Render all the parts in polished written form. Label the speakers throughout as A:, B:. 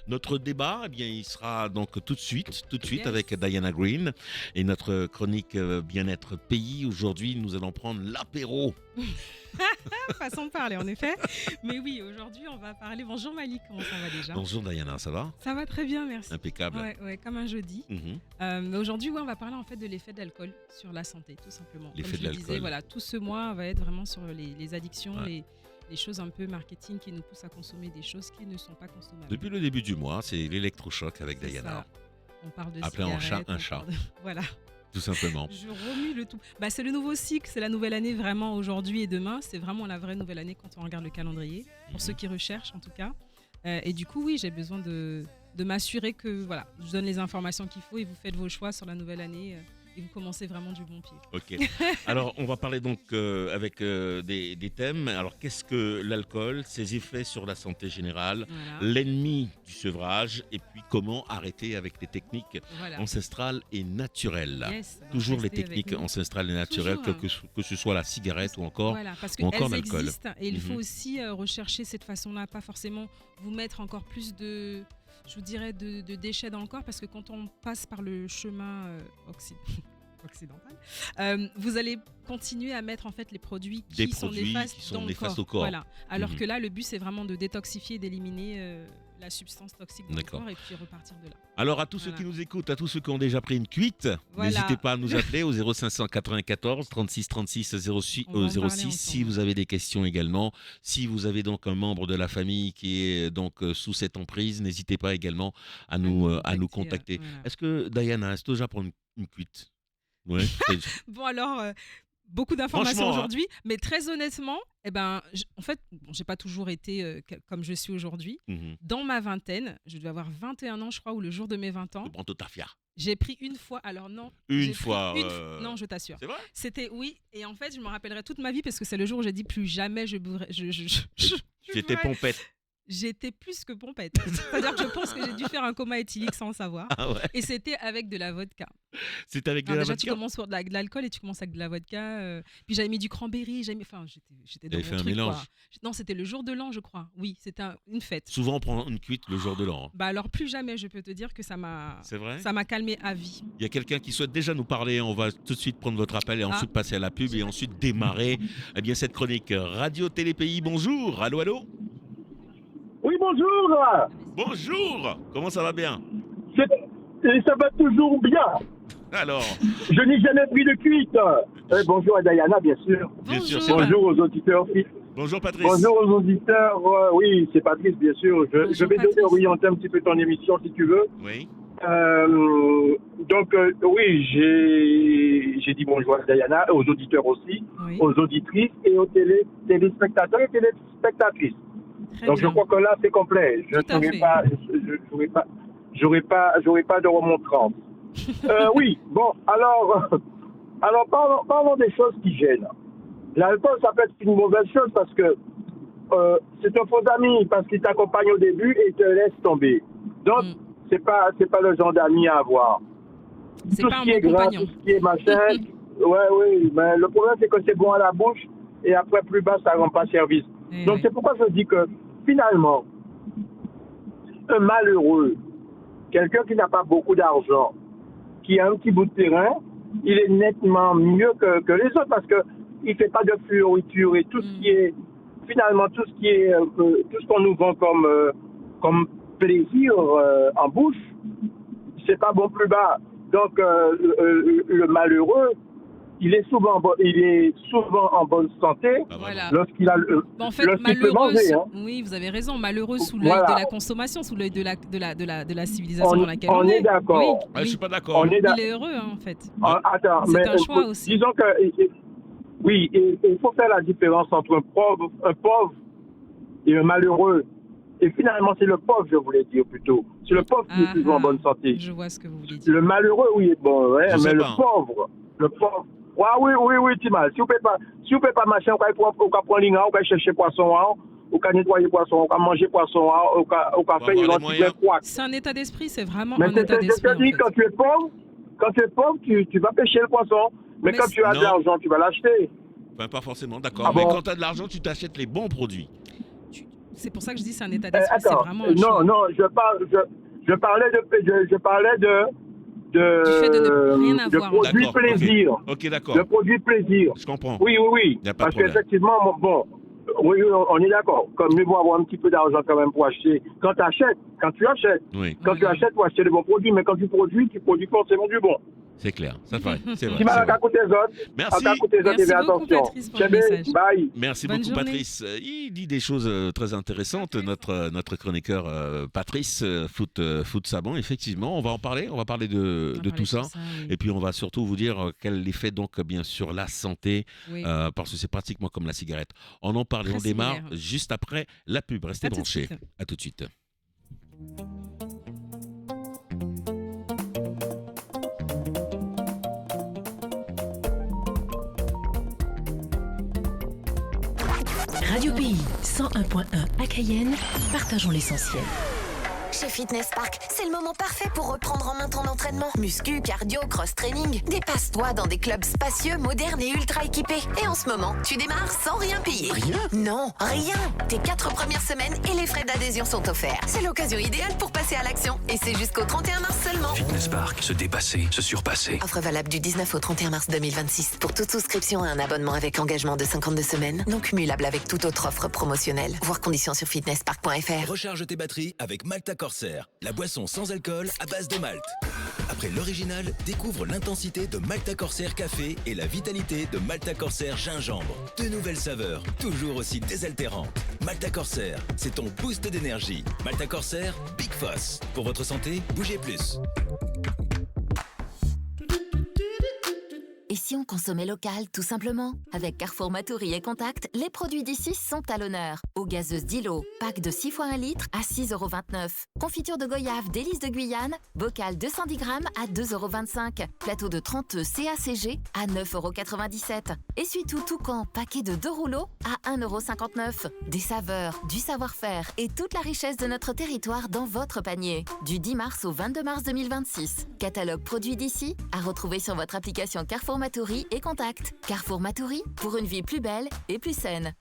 A: Notre débat, eh bien, il sera donc tout de suite
B: Yes.
A: avec Diana Green et notre chronique bien-être pays. Aujourd'hui, nous allons prendre l'apéro.
B: Façon de parler, en effet. Mais oui, aujourd'hui, on va parler. Bonjour Malik, comment ça va déjà?
A: Bonjour Diana, ça va?
B: Ça va très bien, merci.
A: Impeccable.
B: Ouais, comme un jeudi.
A: Mhm.
B: Mais aujourd'hui, on va parler en fait de l'effet de l'alcool sur la santé, tout simplement.
A: L'effet
B: Comme je
A: de
B: le disais,
A: l'alcool.
B: voilà, tout ce mois va être vraiment sur les addictions,
A: Ouais.
B: les choses un peu marketing qui nous poussent à consommer des choses qui ne sont pas consommables.
A: Depuis le début du mois, c'est l'électrochoc avec
B: C'est
A: Diana.
B: ça. On parle de
A: Appelez un chat
B: cigarettes,
A: un
B: on
A: chat.
B: parle de- Voilà.
A: Tout simplement.
B: Je remue le tout. C'est le nouveau cycle, c'est la nouvelle année vraiment aujourd'hui et demain. C'est vraiment la vraie nouvelle année quand on regarde le calendrier, pour ceux qui recherchent en tout cas. Et du coup, oui, j'ai besoin de m'assurer que voilà, je donne les informations qu'il faut et vous faites vos choix sur la nouvelle année et vous commencez vraiment du bon pied.
A: Ok. Alors, on va parler donc avec des thèmes. Alors, qu'est-ce que l'alcool, ses effets sur la santé générale,
B: Voilà.
A: l'ennemi du sevrage, et puis comment arrêter avec les techniques
B: Voilà.
A: ancestrales et naturelles.
B: Yes, donc
A: Toujours les
B: restez avec
A: techniques
B: nous.
A: ancestrales et naturelles,
B: Toujours.
A: que ce soit la cigarette ou encore
B: Voilà, parce
A: ou encore
B: qu'elles
A: l'alcool.
B: existent et il faut
A: Mhm.
B: aussi rechercher cette façon-là, pas forcément vous mettre encore plus je vous dirais, de déchets dans le corps, parce que quand on passe par le chemin occidental, vous allez continuer à mettre en fait les produits
A: Des
B: qui sont
A: produits
B: néfastes
A: qui sont
B: dans le
A: néfastes
B: corps.
A: au corps.
B: Voilà. Alors
A: Mhm.
B: que là, le but, c'est vraiment de détoxifier, d'éliminer la substance toxique dans le
A: D'accord.
B: corps et puis repartir de là.
A: Alors, à tous ceux
B: Voilà.
A: qui nous écoutent, à tous ceux qui ont déjà pris une cuite,
B: Voilà.
A: n'hésitez pas à nous appeler au 0594 36 36 06,
B: On va en parler
A: 06 si
B: ensemble.
A: vous avez des questions également. Si vous avez donc un membre de la famille qui est donc sous cette emprise, n'hésitez pas également à nous contacter.
B: Voilà.
A: Est-ce que, Diana, est-ce que déjà prendre une cuite? Ouais.
B: Bon alors, beaucoup d'informations
A: Franchement, hein.
B: aujourd'hui, mais très honnêtement, en fait, bon, j'ai pas toujours été comme je suis aujourd'hui.
A: Mhm.
B: Dans ma vingtaine, je devais avoir 21 ans, je crois, ou le jour de mes 20 ans,
A: Tu prends tout ta fière.
B: j'ai pris une fois. Alors non,
A: Une
B: j'ai pris
A: fois.
B: non, je t'assure.
A: C'est vrai?
B: C'était oui, et en fait, je me rappellerai toute ma vie parce que c'est le jour où j'ai dit plus jamais je bourrai.
A: J'étais
B: bourrai.
A: pompette.
B: J'étais plus que pompette. C'est-à-dire que je pense que j'ai dû faire un coma éthylique sans le savoir.
A: Ah ouais.
B: Et c'était avec de la vodka.
A: C'était avec de
B: Non,
A: la
B: déjà, tu
A: vodka.
B: commences sur de l'alcool et tu commences avec de la vodka. Puis j'avais mis du cranberry. Enfin, j'étais dans
A: T'avais
B: mon
A: fait un
B: truc,
A: mélange.
B: quoi. Non, c'était le jour de l'an, je crois. Oui, c'était une fête.
A: Souvent, on prend une cuite le jour de l'an. Hein.
B: Alors, plus jamais, je peux te dire que ça m'a
A: C'est vrai?
B: calmé à vie.
A: Il y a quelqu'un qui souhaite déjà nous parler. On va tout de suite prendre votre appel et ensuite passer à la pub et ensuite démarrer cette chronique Radio Télé Pays. Bonjour. Allô, allô.
C: Oui, bonjour.
A: Bonjour. Comment ça va bien?
C: Ça va toujours bien.
A: Alors,
C: Je n'ai jamais pris de cuite. Bonjour à Diana, bien sûr.
A: bien sûr,
B: Bonjour.
A: c'est vrai.
C: Bonjour aux auditeurs.
A: Bonjour Patrice.
C: Bonjour aux auditeurs. Oui, c'est Patrice, bien sûr. Je
B: Bonjour,
C: vais
B: Patrice.
C: orienter un petit peu ton émission si tu veux.
A: Oui.
C: Oui, j'ai dit bonjour à Diana, aux auditeurs aussi,
B: Oui,
C: aux auditrices et aux téléspectateurs et téléspectatrices.
B: très
C: Donc
B: bien.
C: je crois que là c'est complet. Je
B: Tout à
C: n'aurai
B: fait.
C: pas, j'aurai pas de remontrance. Oui, bon, alors parlons des choses qui gênent. L'alcool, ça peut être une mauvaise chose parce que c'est un faux ami parce qu'il t'accompagne au début et il te laisse tomber. Donc c'est pas le genre d'ami à avoir.
B: C'est
C: Tout
B: pas
C: ce
B: un
C: qui est
B: bon
C: gras,
B: compagnon.
C: tout ce qui est machin, oui, mais le problème c'est que c'est bon à la bouche et après plus bas ça rend pas service.
B: Eh
C: Donc
B: oui.
C: c'est pourquoi je dis que finalement, un malheureux, quelqu'un qui n'a pas beaucoup d'argent, qui a un petit bout de terrain, il est nettement mieux que les autres parce que il fait pas de fioritures et tout ce qui est finalement tout ce qu'on nous vend comme plaisir en bouche, c'est pas bon plus bas. Donc le malheureux, il est souvent en bonne santé
A: Ah,
B: Voilà.
C: lorsqu'il a
B: Bon, en fait,
C: lorsqu'il peut
B: malheureux,
C: manger. Hein.
B: oui, vous avez raison, malheureux sous l'œil
C: Voilà.
B: de la consommation, sous l'œil de la civilisation
C: On-
B: dans laquelle
C: on
B: on
C: est
B: est.
C: d'accord.
B: Oui,
A: Ah, je
B: oui.
A: suis pas d'accord.
C: On est
B: Il est heureux, hein, en fait.
C: Attends,
B: C'est
C: mais
B: un choix aussi.
C: disons que oui, il faut faire la différence entre un pauvre et un malheureux. Et finalement, c'est le pauvre, je voulais dire plutôt. C'est le pauvre qui est toujours en bonne santé.
B: Je vois ce que vous voulez dire.
C: Le malheureux, oui, bon, ouais,
A: Je sais
C: mais
A: pas,
C: le pauvre. Oui, Timal. Si vous ne pouvez pas machin, vous pouvez prendre l'ingénieur, vous pouvez chercher poisson, vous pouvez nettoyer poisson, vous pouvez manger poisson, vous pouvez
A: Faut
C: faire
A: avoir les
C: une
A: moyens.
C: quoi.
B: C'est un état d'esprit, c'est vraiment
C: Mais
B: un état
C: je
B: d'esprit.
C: te dis, quand tu es pauvre, tu vas pêcher le poisson. Mais
B: Mais
C: quand tu as
A: non.
C: de l'argent, tu vas l'acheter.
A: Enfin, pas forcément, d'accord.
C: Ah
A: mais
C: bon?
A: quand tu as de l'argent, tu t'achètes les bons produits.
B: C'est pour ça que je dis c'est un état d'esprit. C'est
C: Attends,
B: vraiment un choix.
C: non, je parlais
B: Du fait de ne rien
C: de
B: avoir.
C: produits
A: D'accord,
C: plaisir.
A: Ok, d'accord.
C: De produits plaisir.
A: Je comprends.
C: Oui.
A: Y a pas de
C: Parce
A: problème.
C: qu'effectivement, bon, oui, on est d'accord. Comme mieux vaut avoir un petit peu d'argent quand même pour acheter. Quand tu achètes.
A: Oui,
C: Quand tu achètes pour acheter de bons produits, mais quand tu produis forcément du bon.
A: c'est clair. C'est vrai. C'est vrai.
C: Qui m'a
A: c'est vrai.
C: raconté les autres.
A: Merci.
B: Merci beaucoup,
C: attention.
B: Patrice, pour le message.
C: Bye.
A: Merci
B: Bonne
A: beaucoup,
B: journée.
A: Patrice. Il dit des choses très intéressantes. Notre chroniqueur Patrice Foot Sabon, effectivement, on va en parler. On va parler de tout ça.
B: Oui.
A: Et puis on va surtout vous dire quel effet donc bien sûr la santé,
B: Oui.
A: parce que c'est pratiquement comme la cigarette. On en parle et
B: Très
A: on démarre
B: similaire.
A: juste après la pub. Restez
B: À tout de
A: branchés.
B: suite.
A: À tout de suite.
D: Radio Pays 101.1 à Cayenne, partageons l'essentiel.
E: Chez Fitness Park, c'est le moment parfait pour reprendre en main ton entraînement. Muscu, cardio, cross-training. Dépasse-toi dans des clubs spacieux, modernes et ultra équipés. Et en ce moment, tu démarres sans rien payer.
F: Rien ?
E: Non, rien. Tes 4 premières semaines et les frais d'adhésion sont offerts. C'est l'occasion idéale pour passer à l'action. Et c'est jusqu'au 31 mars seulement.
F: Fitness Park, se dépasser, se surpasser.
E: Offre valable du 19 au 31 mars 2026. Pour toute souscription à un abonnement avec engagement de 52 semaines, non cumulable avec toute autre offre promotionnelle. Voir conditions sur fitnesspark.fr.
G: Recharge tes batteries avec Malta Corsair, la boisson sans alcool à base de malt. Après l'original, découvre l'intensité de Malta Corsair café et la vitalité de Malta Corsair gingembre. Deux nouvelles saveurs, toujours aussi désaltérantes. Malta Corsair, c'est ton boost d'énergie. Malta Corsair, Big Foss. Pour votre santé, bougez plus.
E: Et si on consommait local, tout simplement? Avec Carrefour Matoury et Contact, les produits d'ici sont à l'honneur. Eau gazeuse Dilo, pack de 6 fois 1 litre à 6,29 €. Confiture de goyave Délices de Guyane, bocal 210 grammes à 2,25 €. Plateau de 30 œufs CACG à 9,97 €. Essuie-tout Toucan, paquet de 2 rouleaux à 1,59 €. Des saveurs, du savoir-faire et toute la richesse de notre territoire dans votre panier. Du 10 mars au 22 mars 2026. Catalogue produits d'ici à retrouver sur votre application Carrefour Matoury et Contact. Carrefour Matoury, pour une vie plus belle et plus saine.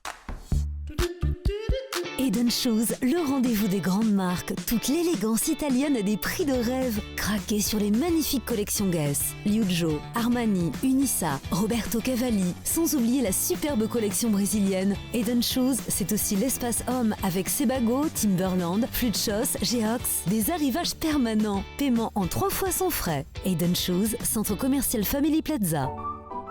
H: Eden Shoes, le rendez-vous des grandes marques. Toute l'élégance italienne à des prix de rêve. Craquez sur les magnifiques collections Guess, Liujo, Armani, Unisa, Roberto Cavalli, sans oublier la superbe collection brésilienne. Eden Shoes, c'est aussi l'espace homme avec Sebago, Timberland, Fluidchoss, Geox. Des arrivages permanents. Paiement en 3 fois sans frais. Eden Shoes, centre commercial Family Plaza.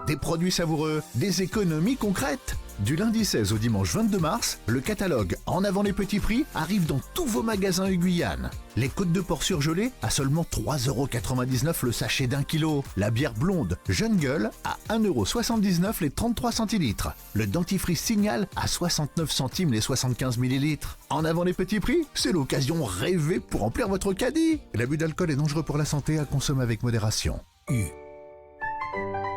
I: Des produits savoureux, des économies concrètes. Du lundi 16 au dimanche 22 mars, le catalogue En avant les petits prix arrive dans tous vos magasins Guyane. Les côtes de porc surgelées à seulement 3,99 € le sachet d'1 kilo. La bière blonde Jeune Gueule à 1,79 € les 33 centilitres. Le dentifrice Signal à 69 centimes les 75 millilitres. En avant les petits prix, c'est l'occasion rêvée pour remplir votre caddie. L'abus d'alcool est dangereux pour la santé, à consommer avec modération.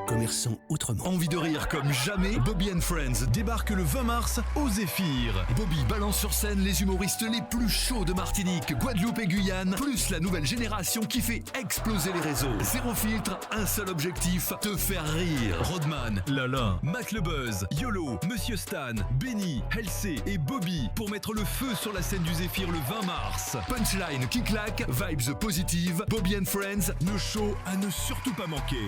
G: Commerçant autrement.
J: Envie de rire comme jamais? Bobby & Friends débarque le 20 mars au Zéphyr. Bobby balance sur scène les humoristes les plus chauds de Martinique, Guadeloupe et Guyane, plus la nouvelle génération qui fait exploser les réseaux. Zéro filtre, un seul objectif, te faire rire. Rodman, Lala, Mac le Buzz, Yolo, Monsieur Stan, Benny, Halsey et Bobby pour mettre le feu sur la scène du Zéphyr le 20 mars. Punchline qui claque, vibes positives, Bobby & Friends, le show à ne surtout pas manquer.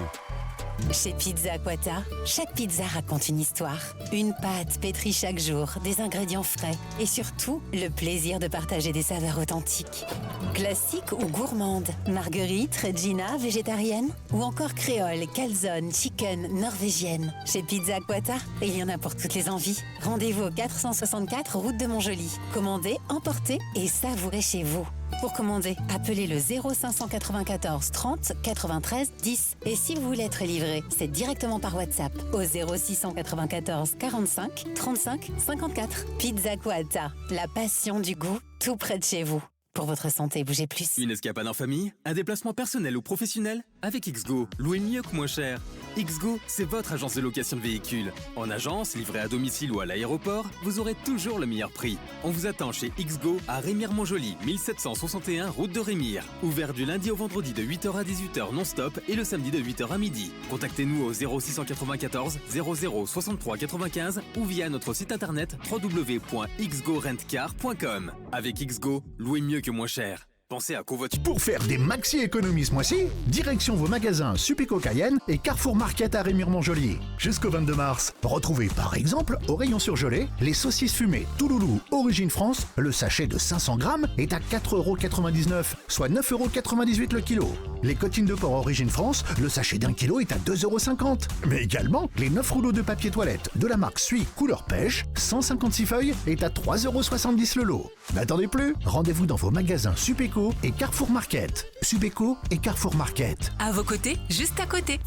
K: Chez Pizza Aquata, chaque pizza raconte une histoire. Une pâte pétrie chaque jour, des ingrédients frais et surtout le plaisir de partager des saveurs authentiques. Classique ou gourmande, marguerite, Regina, végétarienne ou encore créole, calzone, chicken, norvégienne. Chez Pizza Aquata, il y en a pour toutes les envies. Rendez-vous au 464 route de Montjoly. Commandez, emportez et savourez chez vous. Pour commander, appelez le 0594 30 93 10. Et si vous voulez être livré, c'est directement par WhatsApp au 0694 45 35 54. Pizza Quata, la passion du goût, tout près de chez vous. Pour votre santé, bougez plus.
L: Une escapade en famille? Un déplacement personnel ou professionnel? Avec XGO, louez mieux que moins cher. XGO, c'est votre agence de location de véhicules. En agence, livré à domicile ou à l'aéroport, vous aurez toujours le meilleur prix. On vous attend chez XGO à Rémire-Montjoly, 1761 route de Rémire. Ouvert du lundi au vendredi de 8h à 18h non-stop et le samedi de 8h à midi. Contactez-nous au 0694 00 63 95 ou via notre site internet www.xgorentcar.com. Avec XGO, louez mieux que moins cher. Pensez à covoiturer.
I: Pour faire des maxi économies ce mois-ci, direction vos magasins Supéco Cayenne et Carrefour Market à Rémire-Montjoly. Jusqu'au 22 mars, retrouvez par exemple au rayon surgelé les saucisses fumées Touloulou Origine France. Le sachet de 500 grammes est à 4,99 €, soit 9,98 € le kilo. Les cotines de porc Origine France, le sachet d'1 kilo est à 2,50 €. Mais également, les 9 rouleaux de papier toilette de la marque Sui couleur pêche, 156 feuilles, est à 3,70 € le lot. N'attendez plus, rendez-vous dans vos magasins Supéco et Carrefour Market. Supéco et Carrefour Market.
D: À vos côtés, juste à côté.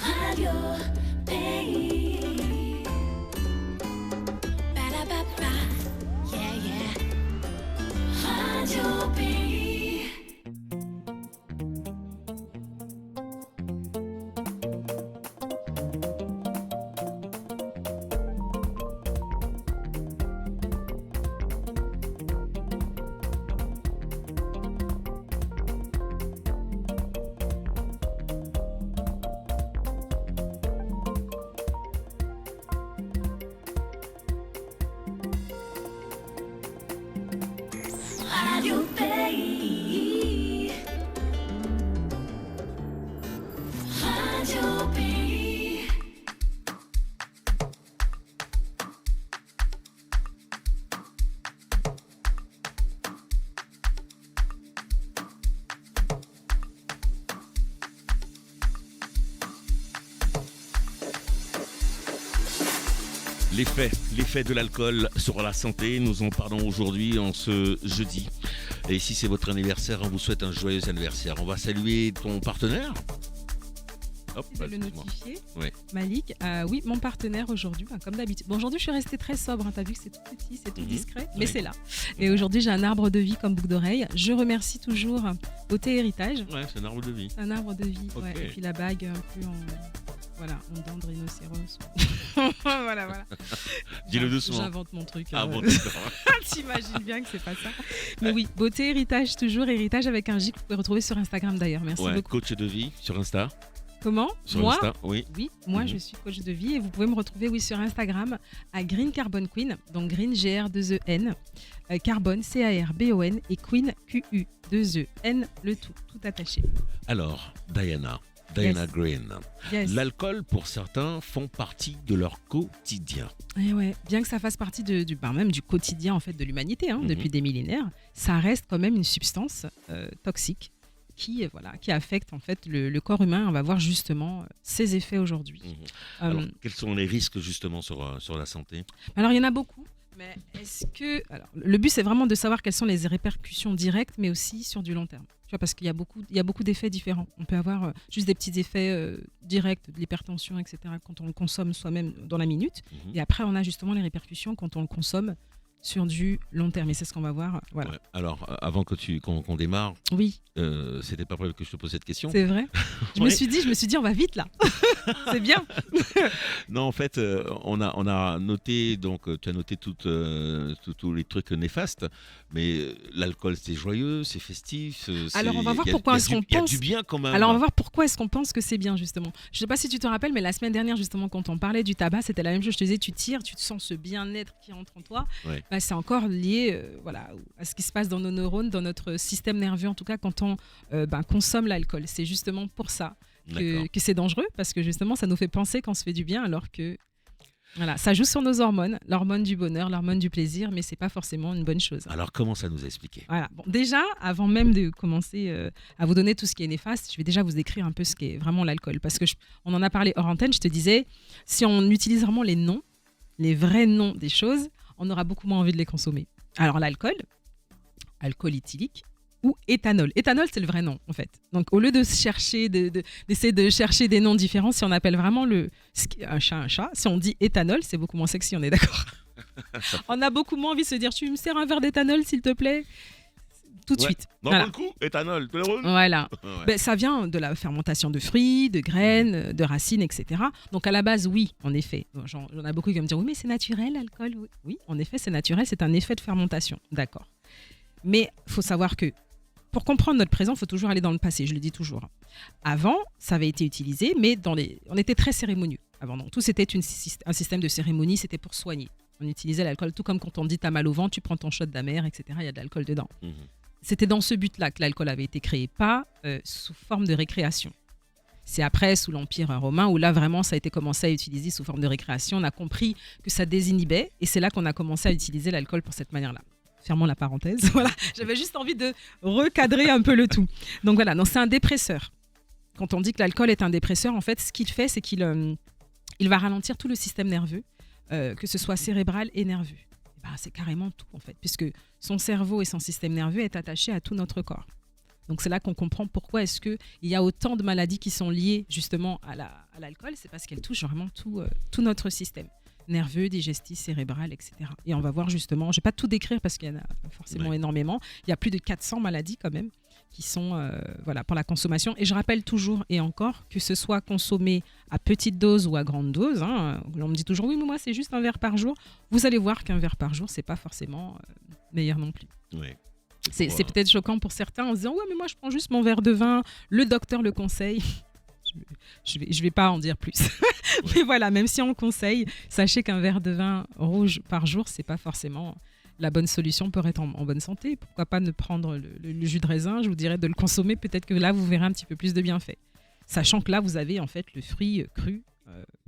M: Radio Pays. Ba-da-ba-ba. Yeah, yeah. Radio Pays. Radio Pays. Radio Pays.
A: L'effet de l'alcool sur la santé, nous en parlons aujourd'hui en ce jeudi. Et si c'est votre anniversaire, on vous souhaite un joyeux anniversaire. On va saluer ton partenaire. Hop,
B: de le notifier.
A: Oui.
B: Malik, oui, mon partenaire aujourd'hui, comme d'habitude. Bon, aujourd'hui, je suis restée très sobre. Hein, t'as vu que c'est tout petit, c'est tout discret, mais c'est là. Et aujourd'hui, j'ai un arbre de vie comme boucle d'oreille. Je remercie toujours Beauté Héritage.
A: Ouais, c'est un arbre de vie.
B: C'est un arbre de vie,
A: Okay.
B: ouais. Et puis la bague un peu en dents de rhinocéros. voilà.
A: Dis-le doucement.
B: J'invente mon truc.
A: Ah bon, d'accord.
B: T'imagines bien que c'est pas ça. Mais oui, Beauté Héritage, toujours Héritage avec un J que vous pouvez retrouver sur Instagram d'ailleurs. Merci beaucoup.
A: Coach de vie sur Insta.
B: Comment?
A: Sur
B: Moi
A: Insta, oui.
B: Oui, moi je suis coach de vie et vous pouvez me retrouver sur Instagram à Green Carbon Queen, donc Green G-R-2-E-N, Carbone C-A-R-B-O-N et Queen Q-U-2-E-N, le tout attaché.
A: Alors, Diana
B: Yes.
A: Green.
B: Yes.
A: L'alcool, pour certains, font partie de leur quotidien.
B: Et ouais, bien que ça fasse partie même du quotidien en fait de l'humanité depuis des millénaires, ça reste quand même une substance toxique qui affecte en fait le corps humain. On va voir justement ses effets aujourd'hui.
A: Alors, quels sont les risques justement sur la santé?
B: Alors, il y en a beaucoup. Mais le but, c'est vraiment de savoir quelles sont les répercussions directes, mais aussi sur du long terme. Tu vois, parce qu'il y a beaucoup d'effets différents. On peut avoir juste des petits effets directs, de l'hypertension, etc., quand on le consomme soi-même dans la minute. Et après, on a justement les répercussions quand on le consomme sur du long terme. Et c'est ce qu'on va voir. Voilà.
A: Ouais. Alors, avant qu'on démarre,
B: oui.
A: C'était pas prévu que je te pose cette question.
B: C'est vrai. Je me suis dit, on va vite là. C'est bien.
A: Non, en fait, on a noté, donc tu as noté tous les trucs néfastes, mais l'alcool c'est joyeux, c'est festif.
B: Alors on va voir pourquoi est-ce qu'on pense.
A: Il y a du bien quand même.
B: Alors on va voir pourquoi est-ce qu'on pense que c'est bien justement. Je sais pas si tu te rappelles, mais la semaine dernière justement quand on parlait du tabac, c'était la même chose. Je te disais, tu tires, tu te sens ce bien-être qui rentre en toi. Ouais. Bah, c'est encore lié, à ce qui se passe dans nos neurones, dans notre système nerveux en tout cas quand on consomme l'alcool. C'est justement pour ça que c'est dangereux, parce que justement ça nous fait penser qu'on se fait du bien alors que ça joue sur nos hormones, l'hormone du bonheur, l'hormone du plaisir, mais c'est pas forcément une bonne chose.
A: Alors comment ça nous expliquer?
B: Bon, déjà, avant même de commencer à vous donner tout ce qui est néfaste, je vais déjà vous décrire un peu ce qu'est vraiment l'alcool, parce que on en a parlé hors antenne. Je te disais, si on utilise vraiment les vrais noms des choses, on aura beaucoup moins envie de les consommer. Alors l'alcool, alcool éthylique ou éthanol. Éthanol, c'est le vrai nom, en fait. Donc, au lieu de chercher, d'essayer de chercher des noms différents, si on appelle vraiment un chat, si on dit éthanol, c'est beaucoup moins sexy, on est d'accord. On a beaucoup moins envie de se dire, tu me sers un verre d'éthanol, s'il te plaît? tout de
A: Ouais.
B: suite.
A: Dans
B: Voilà.
A: le coup, éthanol, tout le monde.
B: Voilà.
A: Ouais.
B: Ben, ça vient de la fermentation de fruits, de graines, de racines, etc. Donc à la base, oui, en effet. Bon, j'en ai beaucoup qui vont me dire, oui, mais c'est naturel, l'alcool. Oui. Oui, en effet, c'est naturel, c'est un effet de fermentation. D'accord. Mais il faut savoir que pour comprendre notre présent, il faut toujours aller dans le passé, je le dis toujours. Avant, ça avait été utilisé, mais on était très cérémonieux. Avant, non. Tout, c'était un système de cérémonie, c'était pour soigner. On utilisait l'alcool, tout comme quand on dit t'as mal au ventre, tu prends ton shot d'amer, etc. Il y a de l'alcool dedans.
A: Mhm.
B: C'était dans ce but-là que l'alcool avait été créé, pas sous forme de récréation. C'est après, sous l'Empire romain, où là, vraiment, ça a été commencé à utiliser sous forme de récréation. On a compris que ça désinhibait, et c'est là qu'on a commencé à utiliser l'alcool pour cette manière-là. Fermons la parenthèse. Voilà, j'avais juste envie de recadrer un peu le tout. Donc voilà, donc c'est un dépresseur. Quand on dit que l'alcool est un dépresseur, en fait, ce qu'il fait, c'est qu'il va ralentir tout le système nerveux, que ce soit cérébral et nerveux. Ben, c'est carrément tout, en fait, puisque son cerveau et son système nerveux est attaché à tout notre corps. Donc c'est là qu'on comprend pourquoi est-ce qu'il y a autant de maladies qui sont liées justement à l'alcool. C'est parce qu'elle touche vraiment tout notre système nerveux, digestif, cérébral, etc. Et on va voir justement, je ne vais pas tout décrire parce qu'il y en a forcément énormément. Il y a plus de 400 maladies quand même qui sont voilà, pour la consommation. Et je rappelle toujours et encore que ce soit consommé à petite dose ou à grande dose. Hein, on me dit toujours, oui, mais moi c'est juste un verre par jour. Vous allez voir qu'un verre par jour, ce n'est pas forcément meilleur non plus.
A: Ouais.
B: C'est peut-être choquant pour certains en se disant, ouais, mais moi je prends juste mon verre de vin, le docteur le conseille. Je vais pas en dire plus. Mais voilà, même si on conseille, sachez qu'un verre de vin rouge par jour, c'est pas forcément la bonne solution pour être en bonne santé. Pourquoi pas ne prendre le jus de raisin, je vous dirais de le consommer, peut-être que là vous verrez un petit peu plus de bienfaits. Sachant que là vous avez en fait le fruit cru,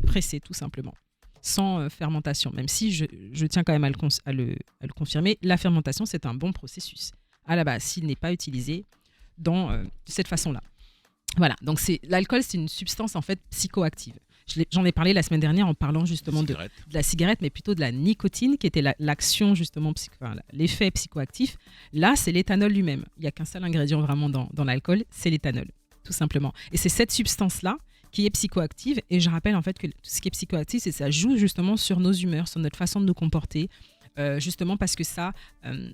B: pressé tout simplement, sans fermentation. Même si je tiens quand même à le confirmer, la fermentation c'est un bon processus. À la base, s'il n'est pas utilisé de cette façon-là. Voilà, donc l'alcool, c'est une substance en fait psychoactive. J'en ai parlé la semaine dernière en parlant justement de la cigarette, mais plutôt de la nicotine, qui était l'action justement, l'effet psychoactif. Là, c'est l'éthanol lui-même. Il n'y a qu'un seul ingrédient vraiment dans l'alcool, c'est l'éthanol, tout simplement. Et c'est cette substance-là qui est psychoactive. Et je rappelle en fait que tout ce qui est psychoactif, c'est ça joue justement sur nos humeurs, sur notre façon de nous comporter, justement parce que ça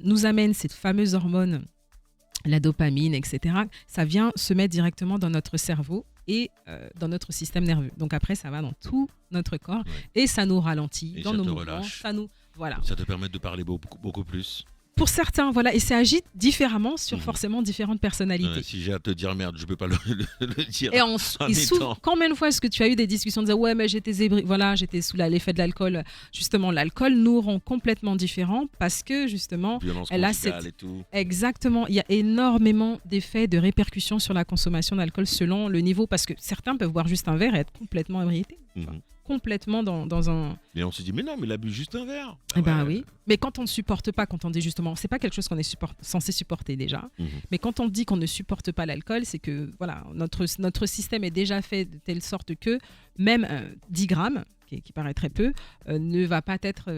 B: nous amène cette fameuse hormone, la dopamine, etc. Ça vient se mettre directement dans notre cerveau et dans notre système nerveux. Donc après, ça va dans tout notre corps et ça nous ralentit
A: et
B: dans
A: ça
B: nos
A: te
B: mouvements.
A: relâche.
B: Voilà.
A: Ça te permet de parler beaucoup plus.
B: Pour certains, voilà, et ça agit différemment sur forcément différentes personnalités.
A: Si j'ai à te dire merde, je peux pas le dire.
B: Et combien de fois est-ce que tu as eu des discussions de dire ouais mais j'étais sous l'effet de l'alcool. Justement, l'alcool nous rend complètement différents parce que justement, elle a
A: et tout.
B: Exactement, il y a énormément d'effets, de répercussions sur la consommation d'alcool selon le niveau, parce que certains peuvent boire juste un verre et être complètement ébriétés. Complètement dans un...
A: Mais on se dit, mais non, mais il a bu juste un verre.
B: Oui. Mais quand on ne supporte pas, quand on dit justement, c'est pas quelque chose qu'on est censé supporter déjà, mais quand on dit qu'on ne supporte pas l'alcool, c'est que voilà, notre système est déjà fait de telle sorte que même 10 grammes, qui paraît très peu, ne va pas être...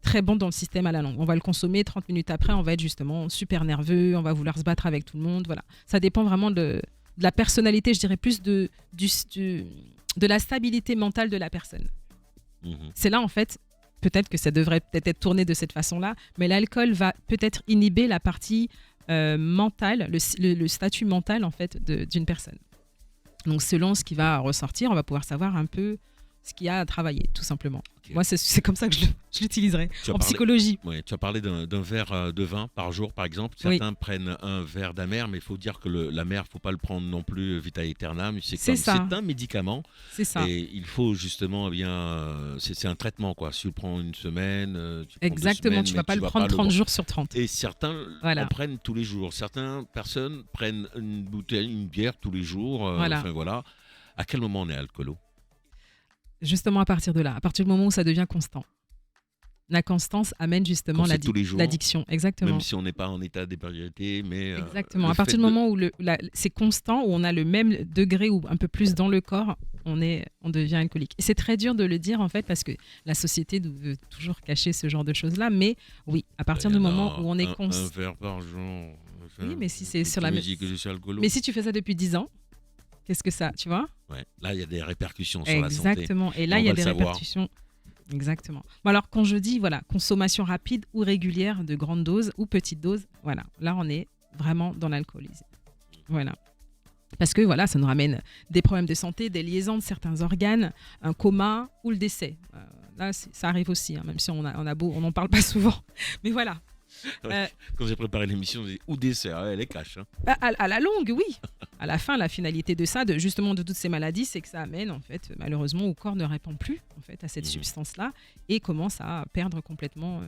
B: très bon dans le système à la longue. On va le consommer, 30 minutes après, on va être justement super nerveux, on va vouloir se battre avec tout le monde. Voilà. Ça dépend vraiment de la personnalité, je dirais plus de la stabilité mentale de la personne. C'est là, en fait, peut-être que ça devrait peut-être être tourné de cette façon-là, mais l'alcool va peut-être inhiber la partie mentale, le statut mental, en fait, d'une personne. Donc, selon ce qui va ressortir, on va pouvoir savoir un peu ce qu'il y a à travailler, tout simplement. Okay. Moi, c'est comme ça que je l'utiliserai en psychologie.
A: Oui, tu as parlé d'un verre de vin par jour, par exemple. Certains prennent un verre d'amer, mais il faut dire que l'amer, il ne faut pas le prendre non plus vita aeternam. C'est un médicament.
B: C'est ça.
A: Et il faut justement, c'est un traitement, quoi. Si tu le prends une semaine,
B: exactement, tu ne vas pas le prendre 30 jours sur 30.
A: Et certains en prennent tous les jours. Certaines personnes prennent une bière tous les jours. Enfin, voilà. À quel moment on est alcoolo ?
B: Justement, à partir de là, à partir du moment où ça devient constant. La constance amène justement l'addiction. Exactement.
A: Même si on n'est pas en état d'ébriété, mais...
B: Exactement. À partir du moment où c'est constant, où on a le même degré ou un peu plus dans le corps, on devient alcoolique. Et c'est très dur de le dire, en fait, parce que la société veut toujours cacher ce genre de choses-là. Mais oui, à partir du moment où on est constant...
A: Un verre par jour.
B: Oui, mais si c'est sur la...
A: Mais
B: si tu fais ça depuis 10 ans, qu'est-ce que ça, tu vois ?
A: Ouais. Là, il y a des répercussions sur la santé.
B: Exactement. Et là, il y a des répercussions. Exactement. Bon, alors, quand je dis consommation rapide ou régulière de grande dose ou petite dose, voilà. Là, on est vraiment dans l'alcoolisme. Voilà. Parce que voilà, ça nous ramène des problèmes de santé, des liaisons de certains organes, un coma ou le décès. Là, ça arrive aussi, hein, même si on n'en parle pas souvent. Mais voilà.
A: Quand j'ai préparé l'émission, j'ai dit ou dessert, elle est cash. Hein.
B: À la longue, oui. À la fin, la finalité de ça, justement de toutes ces maladies, c'est que ça amène, en fait, malheureusement, au corps ne répond plus en fait, à cette substance-là et commence à perdre complètement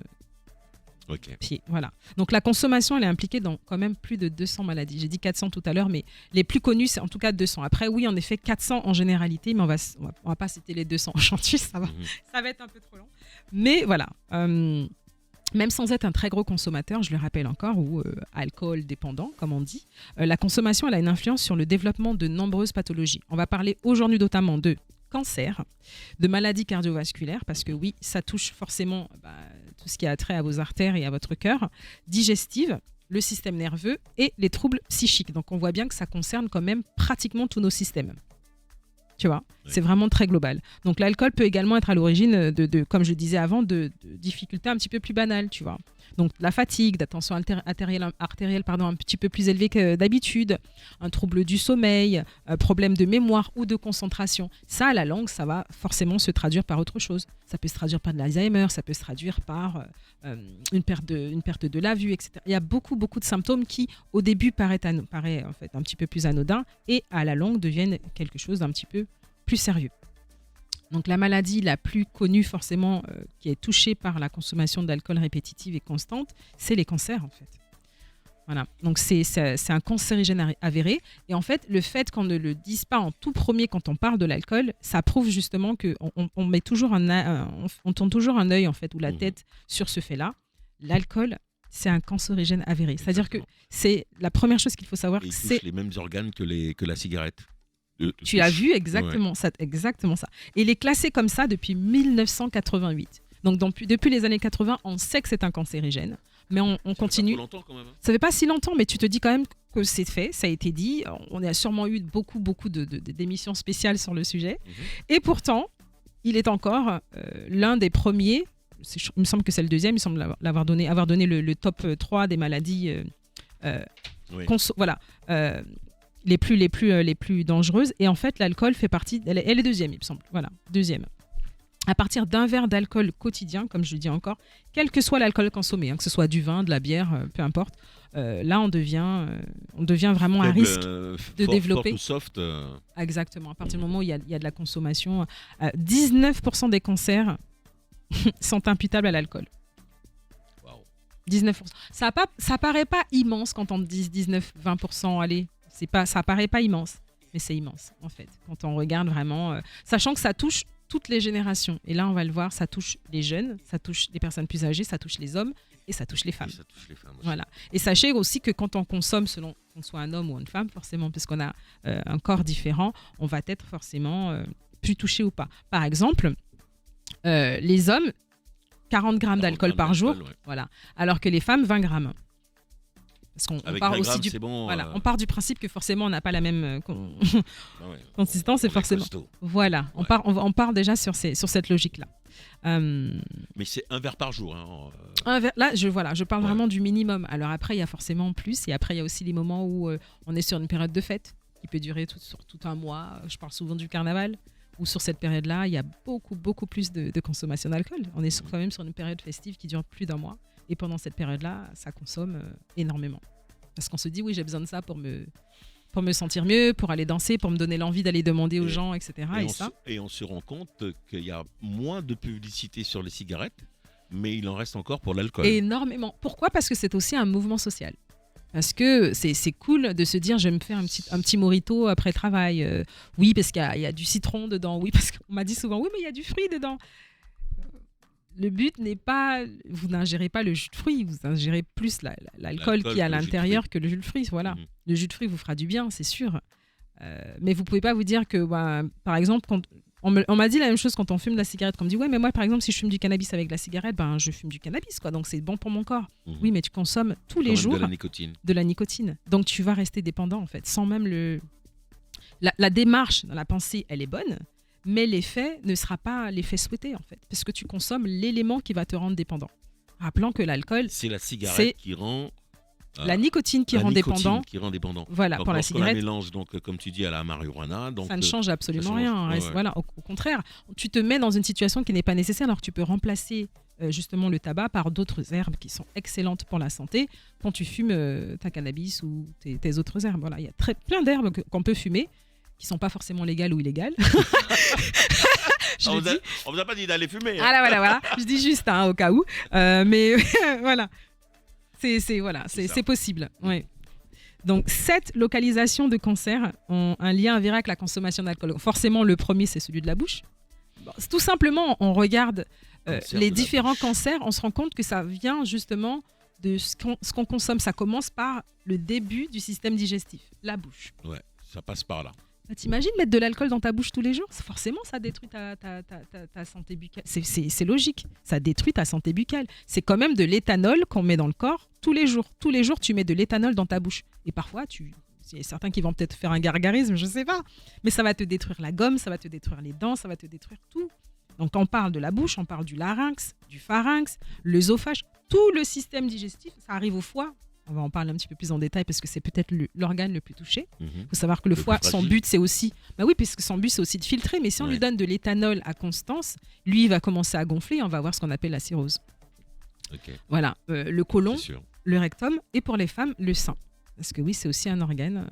B: pied. Voilà. Donc la consommation, elle est impliquée dans quand même plus de 200 maladies. J'ai dit 400 tout à l'heure, mais les plus connues, c'est en tout cas 200. Après, oui, en effet, 400 en généralité, mais on va pas citer les 200 en chantier, ça va être un peu trop long. Mais voilà. Même sans être un très gros consommateur, je le rappelle encore, ou alcool dépendant, comme on dit, la consommation elle a une influence sur le développement de nombreuses pathologies. On va parler aujourd'hui notamment de cancer, de maladies cardiovasculaires, parce que oui, ça touche forcément tout ce qui a trait à vos artères et à votre cœur, digestives, le système nerveux et les troubles psychiques. Donc on voit bien que ça concerne quand même pratiquement tous nos systèmes. Tu vois, c'est vraiment très global. Donc l'alcool peut également être à l'origine de comme je disais avant, de difficultés un petit peu plus banales, tu vois. Donc la fatigue, d'attention artérielle un petit peu plus élevée que d'habitude, un trouble du sommeil, problème de mémoire ou de concentration. Ça, à la longue, ça va forcément se traduire par autre chose. Ça peut se traduire par de l'Alzheimer, ça peut se traduire par une perte de la vue, etc. Il y a beaucoup de symptômes qui, au début, paraît en fait un petit peu plus anodins et à la longue deviennent quelque chose d'un petit peu plus sérieux. Donc la maladie la plus connue forcément qui est touchée par la consommation d'alcool répétitive et constante, c'est les cancers en fait. Voilà. Donc c'est un cancérigène avéré et en fait le fait qu'on ne le dise pas en tout premier quand on parle de l'alcool, ça prouve justement que on met toujours on tourne toujours un œil en fait ou la tête sur ce fait-là. L'alcool, c'est un cancérigène avéré. C'est-à-dire que c'est la première chose qu'il faut savoir.
A: Il touche les mêmes organes que la cigarette.
B: Tu l'as vu, exactement ça. Et il est classé comme ça depuis 1988. Donc depuis les années 80, on sait que c'est un cancérigène, mais on continue.
A: Ça fait pas trop longtemps quand même.
B: Ça fait pas si longtemps, mais tu te dis quand même que c'est fait, ça a été dit. On a sûrement eu beaucoup d'émissions spéciales sur le sujet. Et pourtant, il est encore l'un des premiers. Il me semble que c'est le deuxième. Il semble avoir donné le top 3 des maladies. Les plus dangereuses. Et en fait, l'alcool fait partie... Elle est deuxième, il me semble. Voilà, deuxième. À partir d'un verre d'alcool quotidien, comme je le dis encore, quel que soit l'alcool consommé, que ce soit du vin, de la bière, peu importe, là, on devient vraiment à risque de développer...
A: Fort ou soft
B: Exactement. À partir du moment où il y a de la consommation, 19% des cancers sont imputables à l'alcool. 19%. Ça paraît pas immense quand on dit 19-20%, allez... Ça paraît pas immense, mais c'est immense en fait. Quand on regarde vraiment, sachant que ça touche toutes les générations. Et là, on va le voir, ça touche les jeunes, ça touche les personnes plus âgées, ça touche les hommes et ça touche les femmes. Voilà. Et sachez aussi que quand on consomme, selon qu'on soit un homme ou une femme, forcément, puisqu'on a un corps différent, on va être forcément plus touché ou pas. Par exemple, les hommes, 40 grammes d'alcool par jour, voilà, alors que les femmes, 20 grammes. Parce qu'on part aussi on part du principe que forcément on n'a pas la même consistance et forcément voilà, on part déjà sur cette logique là.
A: Mais c'est un verre par jour.
B: Un verre, là je parle vraiment du minimum. Alors après il y a forcément plus et après il y a aussi les moments où on est sur une période de fête qui peut durer sur tout un mois. Je parle souvent du carnaval où sur cette période là il y a beaucoup plus de consommation d'alcool. On est quand même sur une période festive qui dure plus d'un mois. Et pendant cette période-là, ça consomme énormément. Parce qu'on se dit, oui, j'ai besoin de ça pour me sentir mieux, pour aller danser, pour me donner l'envie d'aller demander aux gens, etc.
A: Et on se rend compte qu'il y a moins de publicité sur les cigarettes, mais il en reste encore pour l'alcool.
B: Énormément. Pourquoi ? Parce que c'est aussi un mouvement social. Parce que c'est cool de se dire, je vais me faire un petit mojito après travail. Oui, parce qu'il y a du citron dedans. Oui, parce qu'on m'a dit souvent, oui, mais il y a du fruit dedans. Le but n'est pas, vous n'ingérez pas le jus de fruits, vous ingérez plus l'alcool qui est à l'intérieur que le jus de fruits. Voilà. Le jus de fruits vous fera du bien, c'est sûr. Mais vous pouvez pas vous dire que, par exemple, quand on m'a dit la même chose quand on fume de la cigarette, qu'on me dit, ouais, mais moi, par exemple, si je fume du cannabis avec de la cigarette, je fume du cannabis, quoi. Donc c'est bon pour mon corps. Oui, mais tu consommes tous les jours de la nicotine. Donc tu vas rester dépendant, en fait, sans même la démarche dans la pensée, elle est bonne. Mais l'effet ne sera pas l'effet souhaité, en fait, parce que tu consommes l'élément qui va te rendre dépendant. Rappelant que l'alcool...
A: C'est la cigarette qui rend
B: La nicotine qui
A: La
B: rend
A: nicotine
B: dépendant.
A: qui rend dépendant.
B: Voilà,
A: Donc,
B: pour la
A: lorsqu'on
B: cigarette.
A: mélange, donc, comme tu dis, à la marijuana. Donc,
B: Ça ne change absolument
A: ça change.
B: rien.
A: Ouais,
B: Reste-
A: ouais.
B: Voilà, au contraire, tu te mets dans une situation qui n'est pas nécessaire, alors que tu peux remplacer justement le tabac par d'autres herbes qui sont excellentes pour la santé quand tu fumes ta cannabis ou tes autres herbes. Voilà, il y a plein d'herbes qu'on peut fumer qui sont pas forcément légales ou illégales. Je
A: On
B: le
A: vous a-
B: dis.
A: on vous a pas dit d'aller fumer. hein.
B: Voilà. Je dis juste hein, au cas où. Mais voilà. Voilà,
A: C'est ça.
B: c'est possible. Ouais. Donc, 7 localisations de cancer ont un lien avéré avec la consommation d'alcool. Forcément, le premier, c'est celui de la bouche. Bon, tout simplement, on regarde
A: Cancer
B: les
A: de la
B: différents
A: bouche.
B: cancers, on se rend compte que ça vient justement de ce qu'on consomme. Ça commence par le début du système digestif, la bouche.
A: Ouais, ça passe par là.
B: Bah, t'imagines mettre de l'alcool dans ta bouche tous les jours? Forcément, ça détruit ta santé buccale. C'est logique. Ça détruit ta santé buccale. C'est quand même de l'éthanol qu'on met dans le corps tous les jours. Tous les jours, tu mets de l'éthanol dans ta bouche. Et parfois, il y a certains qui vont peut-être faire un gargarisme, je ne sais pas. Mais ça va te détruire la gomme, ça va te détruire les dents, ça va te détruire tout. Donc, quand on parle de la bouche, on parle du larynx, du pharynx, l'œsophage, tout le système digestif. Ça arrive au foie. On va en parler un petit peu plus en détail parce que c'est peut-être l'organe le plus touché. Il faut savoir que le
A: Le
B: foie,
A: plus
B: son
A: fragile.
B: but, c'est aussi... Bah oui, puisque son but, c'est aussi de filtrer. Mais si on lui donne de l'éthanol à constance, lui, il va commencer à gonfler et on va avoir ce qu'on appelle la cirrhose.
A: Ok.
B: Voilà, le côlon,
A: C'est sûr.
B: le rectum et pour les femmes, le sein. Parce que oui, c'est aussi un organe.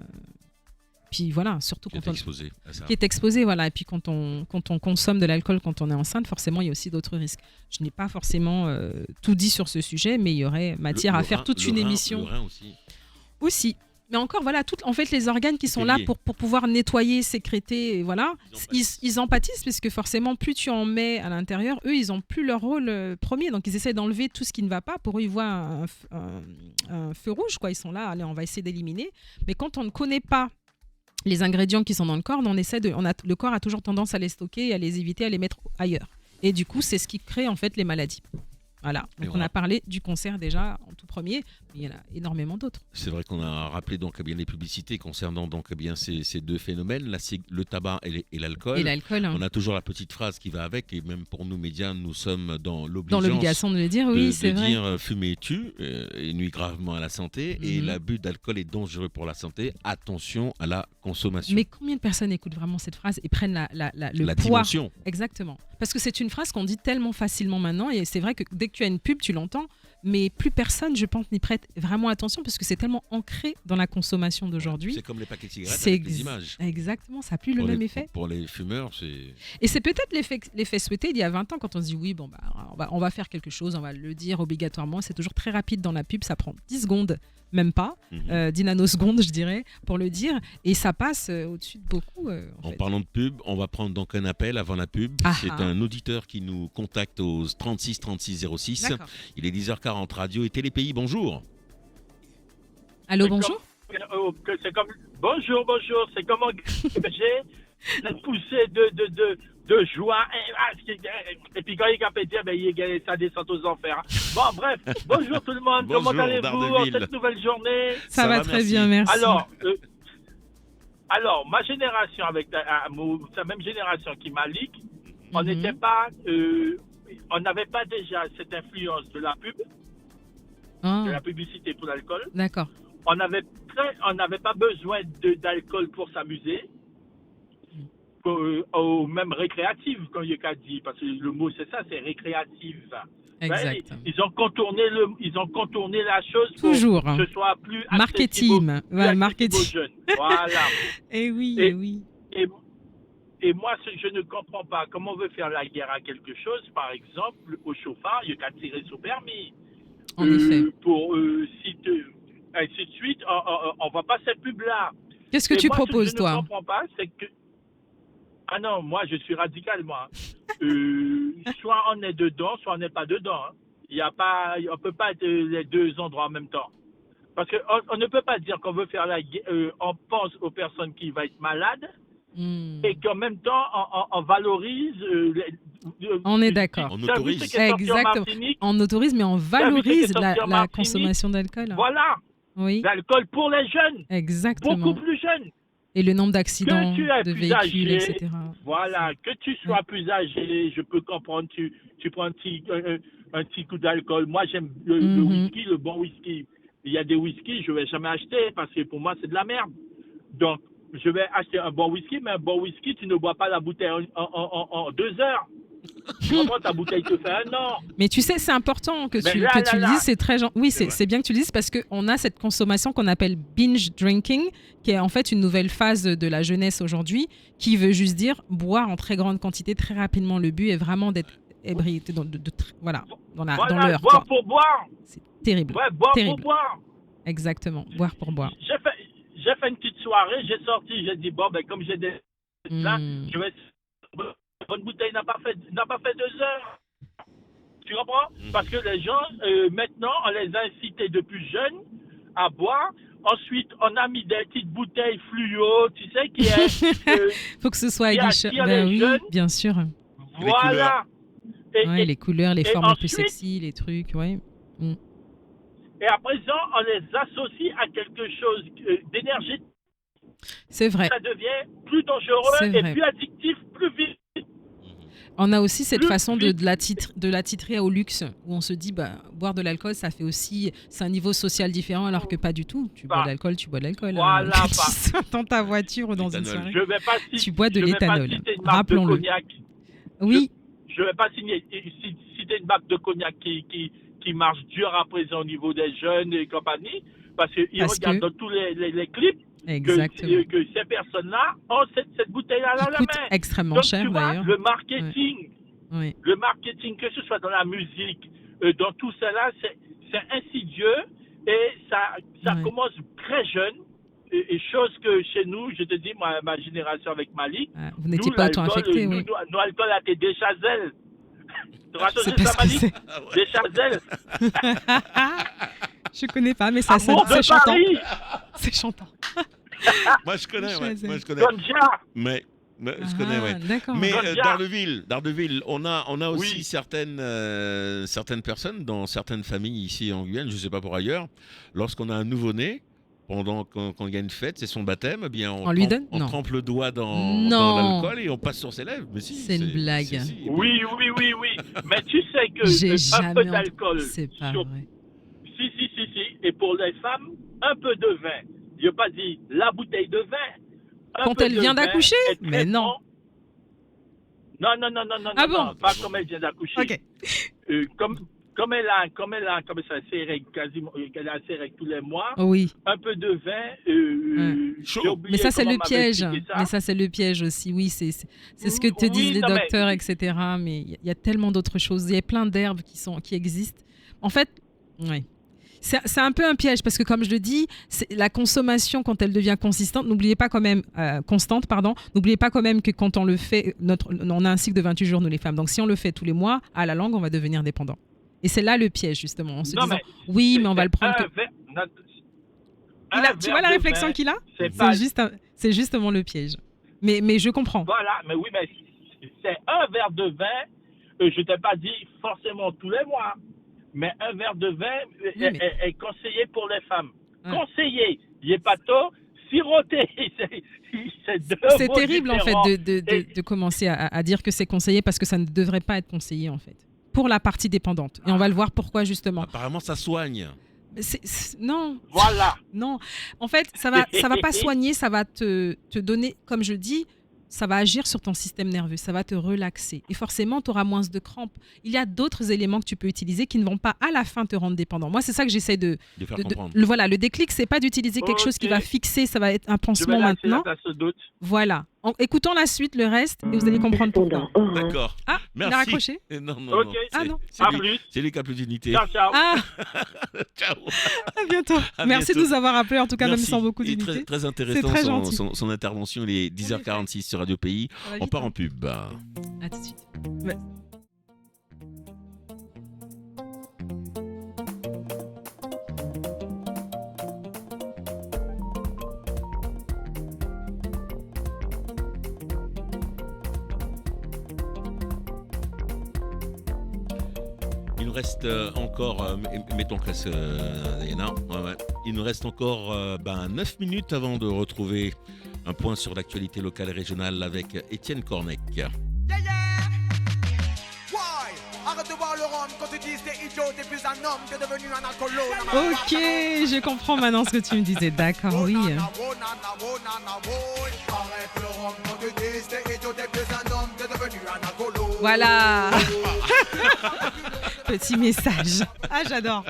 B: Puis voilà, surtout
A: Qui est
B: quand on...
A: exposé à ça.
B: Qui est exposé, voilà. Et puis quand on consomme de l'alcool quand on est enceinte, forcément, il y a aussi d'autres risques. Je n'ai pas forcément tout dit sur ce sujet, mais il y aurait matière à faire toute une émission.
A: Le rein aussi.
B: Aussi. Mais encore, voilà, en fait, les organes qui sont
A: C'est
B: là
A: lié.
B: pour pouvoir nettoyer, sécréter, et voilà, ils empathissent, parce que forcément, plus tu en mets à l'intérieur, eux, ils n'ont plus leur rôle premier. Donc, ils essaient d'enlever tout ce qui ne va pas. Pour eux, ils voient un feu rouge, quoi. Ils sont là, allez, on va essayer d'éliminer. Mais quand on ne connaît pas les ingrédients qui sont dans le corps, le corps a toujours tendance à les stocker, à les éviter, à les mettre ailleurs. Et du coup, c'est ce qui crée, en fait, les maladies. Voilà,
A: Et
B: donc
A: on
B: on
A: a-
B: a parlé du cancer déjà en tout premier, mais il y en a énormément d'autres.
A: C'est vrai qu'on a rappelé donc eh bien les publicités concernant donc eh bien ces deux phénomènes, là c'est le tabac et l'alcool.
B: Et l'alcool, hein.
A: On a toujours la petite phrase qui va avec et même pour nous médias, nous sommes dans l'obligation
B: de le dire, oui, c'est vrai.
A: dire fumer tue et nuit gravement à la santé et
B: Mhm.
A: l'abus d'alcool est dangereux pour la santé. Attention à la consommation.
B: Mais combien de personnes écoutent vraiment cette phrase et prennent le
A: La
B: poids?
A: dimension.
B: Exactement. Parce que c'est une phrase qu'on dit tellement facilement maintenant et c'est vrai que dès que tu as une pub, tu l'entends, mais plus personne, je pense, n'y prête vraiment attention parce que c'est tellement ancré dans la consommation d'aujourd'hui.
A: C'est comme les paquets de cigarettes
B: C'est
A: avec les images.
B: Exactement, ça n'a plus le
A: Pour
B: même
A: les-
B: effet.
A: Pour les fumeurs, c'est...
B: Et c'est peut-être l'effet souhaité d'il y a 20 ans quand on se dit oui, bon, bah, on va faire quelque chose, on va le dire obligatoirement. C'est toujours très rapide dans la pub, ça prend 10 secondes, même pas, 10 nanosecondes, je dirais, pour le dire. Et ça passe au-dessus de beaucoup.
A: En parlant de pub, on va prendre donc un appel avant la pub.
B: Ah
A: C'est
B: ah.
A: un auditeur qui nous contacte au 36 36 06.
B: D'accord.
A: Il est 10h40, radio et Télépays, bonjour.
B: Allô, bonjour.
N: Bonjour, c'est comment j'ai cette poussée de joie et puis quand il a pété, ça descend aux enfers. Bon, bref, bonjour tout le monde,
A: Bonjour,
N: comment allez-vous en
A: Daredevil.
N: cette nouvelle journée?
B: Ça va très bien, merci.
N: Alors, ma génération avec sa même génération qui m'a leak, on
B: Mhm.
N: n'était pas, on n'avait pas déjà cette influence de la pub,
B: Ah,
N: de la publicité pour l'alcool.
B: d'accord.
N: On n'avait pas besoin d'alcool pour s'amuser, ou même récréative, comme il a dit, parce que le mot c'est ça, c'est récréative.
B: Exact.
N: Ils ont contourné la chose pour
B: Toujours.
N: que ce soit plus
B: Marketing.
N: accessible
B: Ouais,
N: aux
B: marketing.
N: jeunes. Voilà.
B: Eh oui,
N: Et-
B: eh oui.
N: Et moi, je ne comprends pas comment on veut faire la guerre à quelque chose, par exemple, au chauffard, il y a qu'à tirer son permis.
B: En effet.
N: Ainsi de suite, on va pas cette pub-là.
B: Qu'est-ce que
N: Et
B: tu
N: moi,
B: proposes,
N: ce que
B: toi?
N: je ne comprends pas, c'est que... Ah non, moi, je suis radical, moi. Soit on est dedans, soit on n'est pas dedans. Hein. Il y a pas, on peut pas être les deux endroits en même temps. Parce qu'on ne peut pas dire qu'on veut faire la guerre, on pense aux personnes qui vont être malades, et qu'en même temps, on valorise...
B: On est d'accord.
N: On autorise.
B: Exactement. On autorise, mais on valorise la consommation d'alcool.
N: Voilà.
B: Oui.
N: L'alcool pour les jeunes.
B: Exactement.
N: Beaucoup plus jeunes.
B: Et le nombre d'accidents,
N: Que tu es
B: de
N: plus
B: véhicules,
N: âgé,
B: etc.
N: Voilà, que tu sois plus âgé, je peux comprendre, tu prends un petit coup d'alcool. Moi, j'aime le whisky, le bon whisky. il y a des whisky, je ne vais jamais acheter parce que pour moi, c'est de la merde. Donc, je vais acheter un bon whisky, mais un bon whisky, tu ne bois pas la bouteille en 2 heures. Tu comprends, ta bouteille te fait 1 an.
B: Mais tu sais, c'est important que tu
N: là,
B: le
N: là.
B: dises. C'est très oui, c'est bien que tu le dises parce qu'on a cette consommation qu'on appelle binge drinking, qui est en fait une nouvelle phase de la jeunesse aujourd'hui, qui veut juste dire boire en très grande quantité, très rapidement. Le but est vraiment d'être ébriété voilà, dans l'heure.
N: Boire pour boire.
B: C'est terrible.
N: Ouais, boire
B: terrible.
N: pour boire.
B: Exactement, boire pour boire.
N: J'ai fait une petite soirée, j'ai sorti, j'ai dit, bon, ben, comme j'ai des... Là, je vais... Votre bouteille n'a pas fait 2 heures. Tu comprends? Parce que les gens, maintenant, on les a incités depuis jeunes à boire. Ensuite, on a mis des petites bouteilles fluo, tu sais, qui est...
B: faut que ce soit
N: attire
B: ben
N: les
B: oui,
N: jeunes.
B: bien sûr.
N: Voilà.
B: Les couleurs, les formes un peu
N: ensuite,
B: sexy, les trucs, ouais.
N: Et à présent, on les associe à quelque chose d'énergétique.
B: C'est vrai.
N: Ça devient plus dangereux
B: C'est
N: et
B: vrai.
N: plus addictif, plus vite.
B: On a aussi cette façon de la titrer au luxe, où on se dit, boire de l'alcool, ça fait aussi, c'est un niveau social différent, alors que pas du tout. Tu bois de l'alcool, tu bois de l'alcool.
N: Voilà,
B: Que tu sois dans ta voiture ou dans une soirée, tu bois de l'éthanol. Rappelons-le. Oui.
N: Je ne vais pas citer une marque de cognac qui marche dur à présent au niveau des jeunes et compagnie, parce qu'ils regardent dans tous les clips que ces personnes-là ont cette bouteille-là à la
B: coûte
N: main.
B: extrêmement
N: Donc,
B: cher,
N: tu vois,
B: d'ailleurs.
N: le marketing,
B: Oui.
N: le marketing, que ce soit dans la musique, dans tout cela, c'est insidieux et ça commence très jeune. Et chose que chez nous, je te dis, ma génération avec Malik,
B: vous n'étiez pas auto-infecté, oui.
N: Nous, l'alcool a été des chazelles. Tu te rappelles
B: C'est
N: de
B: pas
N: ça,
B: ce que
N: Malik? Des chazelles.
B: Je connais pas, mais ça
N: Amour de
B: c'est chantant.
N: Paris.
B: C'est chantant.
A: Moi, je connais, ouais. Moi, je connais.
N: Gonja.
A: Mais je connais, ouais.
B: D'accord.
A: Mais
N: Gonja.
A: Daredevil, on a aussi certaines personnes dans certaines familles ici en Guyane, je ne sais pas pour ailleurs, lorsqu'on a un nouveau-né, pendant qu'on y a une fête, c'est son baptême, eh bien
B: On lui donne?
A: on
B: Non.
A: trempe le doigt dans
B: Non.
A: l'alcool et on passe sur ses lèvres. Mais si,
B: C'est une blague.
A: si.
N: Oui. Mais tu sais que
B: J'ai
N: un peu
B: jamais
N: d'alcool.
B: C'est pas vrai.
N: Si. Et pour les femmes, un peu de vin. Je n'ai pas dit la bouteille de vin.
B: Quand elle vient d'accoucher? Mais non.
N: Non.
B: Ah
N: non,
B: bon?
N: pas comme elle vient d'accoucher.
B: Ok.
N: Comme elle a ses règles quasiment, elle a ses règles tous les mois.
B: Oui.
N: Un peu de vin. J'ai oublié
B: Mais ça, c'est
N: comment
B: le
N: on m'avait
B: piège.
N: expliqué ça.
B: Mais ça, c'est le piège aussi. Oui, c'est ce que te disent les
N: non, mais-
B: docteurs, etc. Mais il y a tellement d'autres choses. Il y a plein d'herbes qui existent. En fait, ouais. C'est un peu un piège parce que, comme je le dis, la consommation, quand elle devient constante, n'oubliez pas quand même que quand on le fait, on a un cycle de 28 jours, nous les femmes. Donc, si on le fait tous les mois, à la longue, on va devenir dépendant. Et c'est là le piège, justement. En se
N: Non,
B: disant,
N: mais
B: oui, mais on va le prendre.
N: Un
B: Tu vois la
N: verre de
B: réflexion
N: vin,
B: qu'il a?
N: c'est pas-
B: C'est justement le piège. Mais je comprends.
N: Voilà, mais oui, mais c'est un verre de vin. Je ne t'ai pas dit forcément tous les mois, mais un verre de vin est conseillé pour les femmes. Conseillé, il n'est pas tôt. Siroté,
B: C'est terrible, en fait, de commencer à dire que c'est conseillé parce que ça ne devrait pas être conseillé, en fait. Pour la partie dépendante. Et on va le voir pourquoi, justement.
A: Apparemment, ça soigne.
B: Non.
N: Voilà.
B: Non. En fait, ça va pas soigner, ça va te donner, comme je dis, ça va agir sur ton système nerveux, ça va te relaxer. Et forcément, tu auras moins de crampes. Il y a d'autres éléments que tu peux utiliser qui ne vont pas à la fin te rendre dépendant. Moi, c'est ça que j'essaie de
A: faire comprendre.
B: Voilà, le déclic, c'est pas d'utiliser quelque chose qui va fixer, ça va être un pansement maintenant. Voilà. Écoutons la suite, le reste, et vous allez comprendre pourquoi.
A: D'accord.
B: Ah,
A: merci.
B: il a raccroché?
A: Non.
N: Ok.
B: Ah non.
A: C'est lui qui a plus d'unité.
N: Ciao.
B: Ah.
A: Ciao.
B: À bientôt.
A: À
B: Merci
A: bientôt.
B: de nous avoir appelés, en tout cas,
A: Merci.
B: même sans beaucoup
A: Et
B: d'unité.
A: très
B: C'est
A: intéressant
B: très gentil.
A: son intervention. Il est 10h46 sur Radio Pays.
B: Ça va
A: On
B: vite,
A: part
B: hein.
A: en pub.
B: À tout de suite. Ouais.
A: Il nous reste encore, mettons place Diana, ouais. Il nous reste encore 9 minutes avant de retrouver un point sur l'actualité locale et régionale avec Étienne Cornec.
O: Why? I got
B: Ok, je comprends maintenant ce que tu me disais. D'accord, oui. Voilà. Petit message. Ah, j'adore.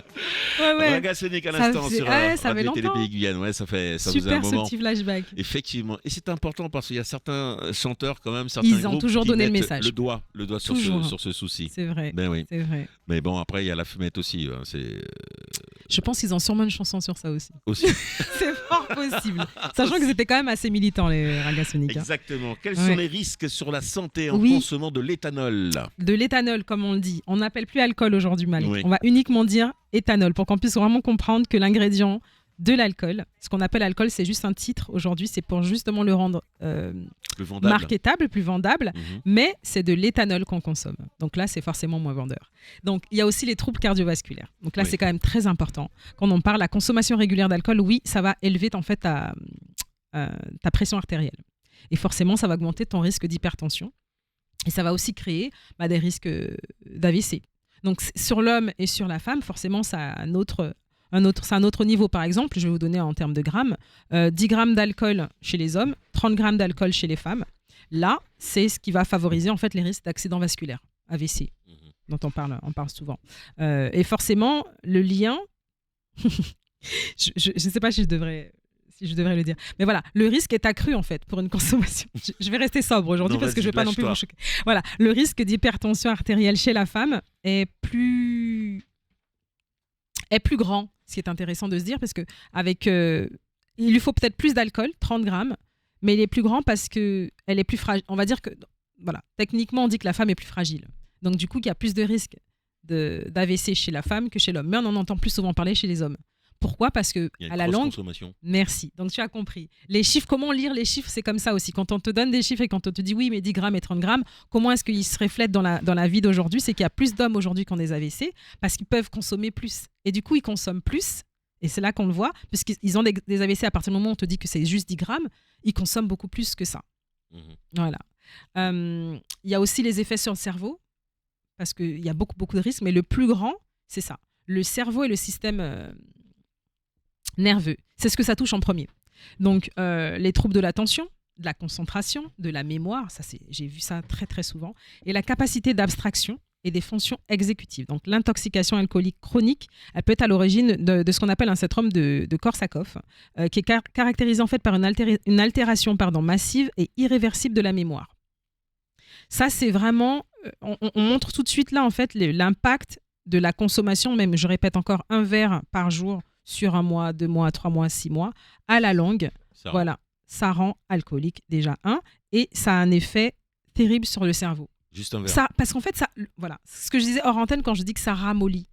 B: Ouais.
A: Raga Sonic à l'instant sur
B: ça fait
A: Radio
B: longtemps.
A: Télé Guyane. Ouais, ça faisait un
B: Super ce
A: moment.
B: petit flashback.
A: Effectivement. Et c'est important parce qu'il y a certains chanteurs quand même, certains
B: Ils ont
A: groupes
B: toujours
A: qui
B: donné le
A: mettent
B: message.
A: Le doigt sur ce souci.
B: C'est vrai.
A: Ben oui.
B: C'est vrai.
A: Mais bon, après il y a la fumette aussi. Hein,
B: Je pense qu'ils ont sûrement une chanson sur ça aussi. C'est fort possible. Sachant
A: Aussi.
B: qu'ils étaient quand même assez militants, les Raga Sonic.
A: Exactement. Quels sont les risques sur la santé en
B: Oui.
A: consommant de l'éthanol?
B: De l'éthanol, comme on le dit. On n'appelle plus alcool aujourd'hui, Malik.
A: Oui.
B: On va uniquement dire éthanol pour qu'on puisse vraiment comprendre que l'ingrédient de l'alcool, ce qu'on appelle alcool, c'est juste un titre aujourd'hui, c'est pour justement le rendre
A: Plus vendable.
B: marketable, plus vendable, mais c'est de l'éthanol qu'on consomme. Donc là, c'est forcément moins vendeur. Donc il y a aussi les troubles cardiovasculaires. Donc là, c'est quand même très important. Quand on parle la consommation régulière d'alcool, oui, ça va élever en fait ta pression artérielle. Et forcément, ça va augmenter ton risque d'hypertension. Et ça va aussi créer des risques d'AVC. Donc sur l'homme et sur la femme, forcément, ça a c'est un autre niveau. Par exemple, je vais vous donner en termes de grammes, 10 grammes d'alcool chez les hommes, 30 grammes d'alcool chez les femmes. Là, c'est ce qui va favoriser en fait les risques d'accident vasculaire, AVC, dont on parle souvent. Et forcément, le lien, je ne sais pas si je devrais le dire. Mais voilà, le risque est accru en fait pour une consommation. Je vais rester sobre aujourd'hui parce que je ne vais pas non plus vous choquer. Voilà, le risque d'hypertension artérielle chez la femme est plus grand, ce qui est intéressant de se dire parce que il lui faut peut-être plus d'alcool, 30 grammes, mais il est plus grand parce qu'elle est plus fragile. On va dire que, voilà, techniquement, on dit que la femme est plus fragile. Donc du coup, il y a plus de risques d'AVC chez la femme que chez l'homme. Mais on en entend plus souvent parler chez les hommes. Pourquoi ? Parce que à la longue, merci. Donc tu as compris. Les chiffres, comment lire les chiffres, c'est comme ça aussi. Quand on te donne des chiffres et quand on te dit oui, mais 10 grammes et 30 grammes, comment est-ce qu'ils se reflètent dans la vie d'aujourd'hui ? C'est qu'il y a plus d'hommes aujourd'hui qui ont des AVC parce qu'ils peuvent consommer plus. Et du coup, ils consomment plus. Et c'est là qu'on le voit, puisqu'ils ont des AVC à partir du moment où on te dit que c'est juste 10 grammes, ils consomment beaucoup plus que ça. Voilà. Il y a aussi les effets sur le cerveau, parce qu'il y a beaucoup de risques, mais le plus grand, c'est ça. Le cerveau et le système nerveux. C'est ce que ça touche en premier. Donc, les troubles de l'attention, de la concentration, de la mémoire, j'ai vu ça très très souvent, et la capacité d'abstraction et des fonctions exécutives. Donc, l'intoxication alcoolique chronique, elle peut être à l'origine de ce qu'on appelle un syndrome de Korsakoff, qui est caractérisé en fait par une altération massive et irréversible de la mémoire. Ça, c'est vraiment... On montre tout de suite là, en fait, l'impact de la consommation, même, je répète encore, un verre par jour sur 1 mois, 2 mois, 3 mois, 6 mois, à la longue, ça rend alcoolique déjà, et ça a un effet terrible sur le cerveau.
A: Juste un verre.
B: Parce qu'en fait, voilà, ce que je disais hors antenne quand je dis que ça ramollit.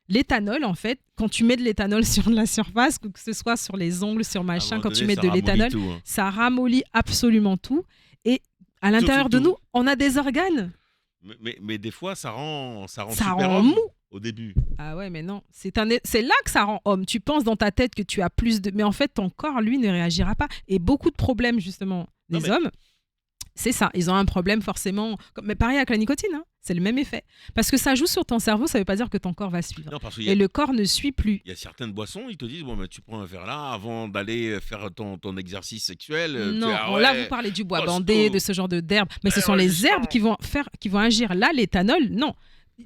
B: L'éthanol, en fait, quand tu mets de l'éthanol sur la surface, que ce soit sur les ongles, sur machin, quand tu mets de l'éthanol, ça ramollit absolument tout. Et à l'intérieur de nous, on a des organes.
A: Mais des fois, ça rend
B: mou
A: au début.
B: Ah ouais, mais non. C'est là que ça rend homme. Tu penses dans ta tête que tu as plus de... Mais en fait, ton corps, lui, ne réagira pas. Et beaucoup de problèmes, justement, des hommes, c'est ça. Ils ont un problème forcément... Mais pareil avec la nicotine, c'est le même effet. Parce que ça joue sur ton cerveau, ça ne veut pas dire que ton corps va suivre.
A: Non,
B: et le corps ne suit plus.
A: Il y a certaines boissons, ils te disent, tu prends un verre là avant d'aller faire ton exercice sexuel.
B: Non, là, vous parlez du bois bandé, de ce genre d'herbes. Mais ce sont les herbes qui vont agir. Là, l'éthanol, non.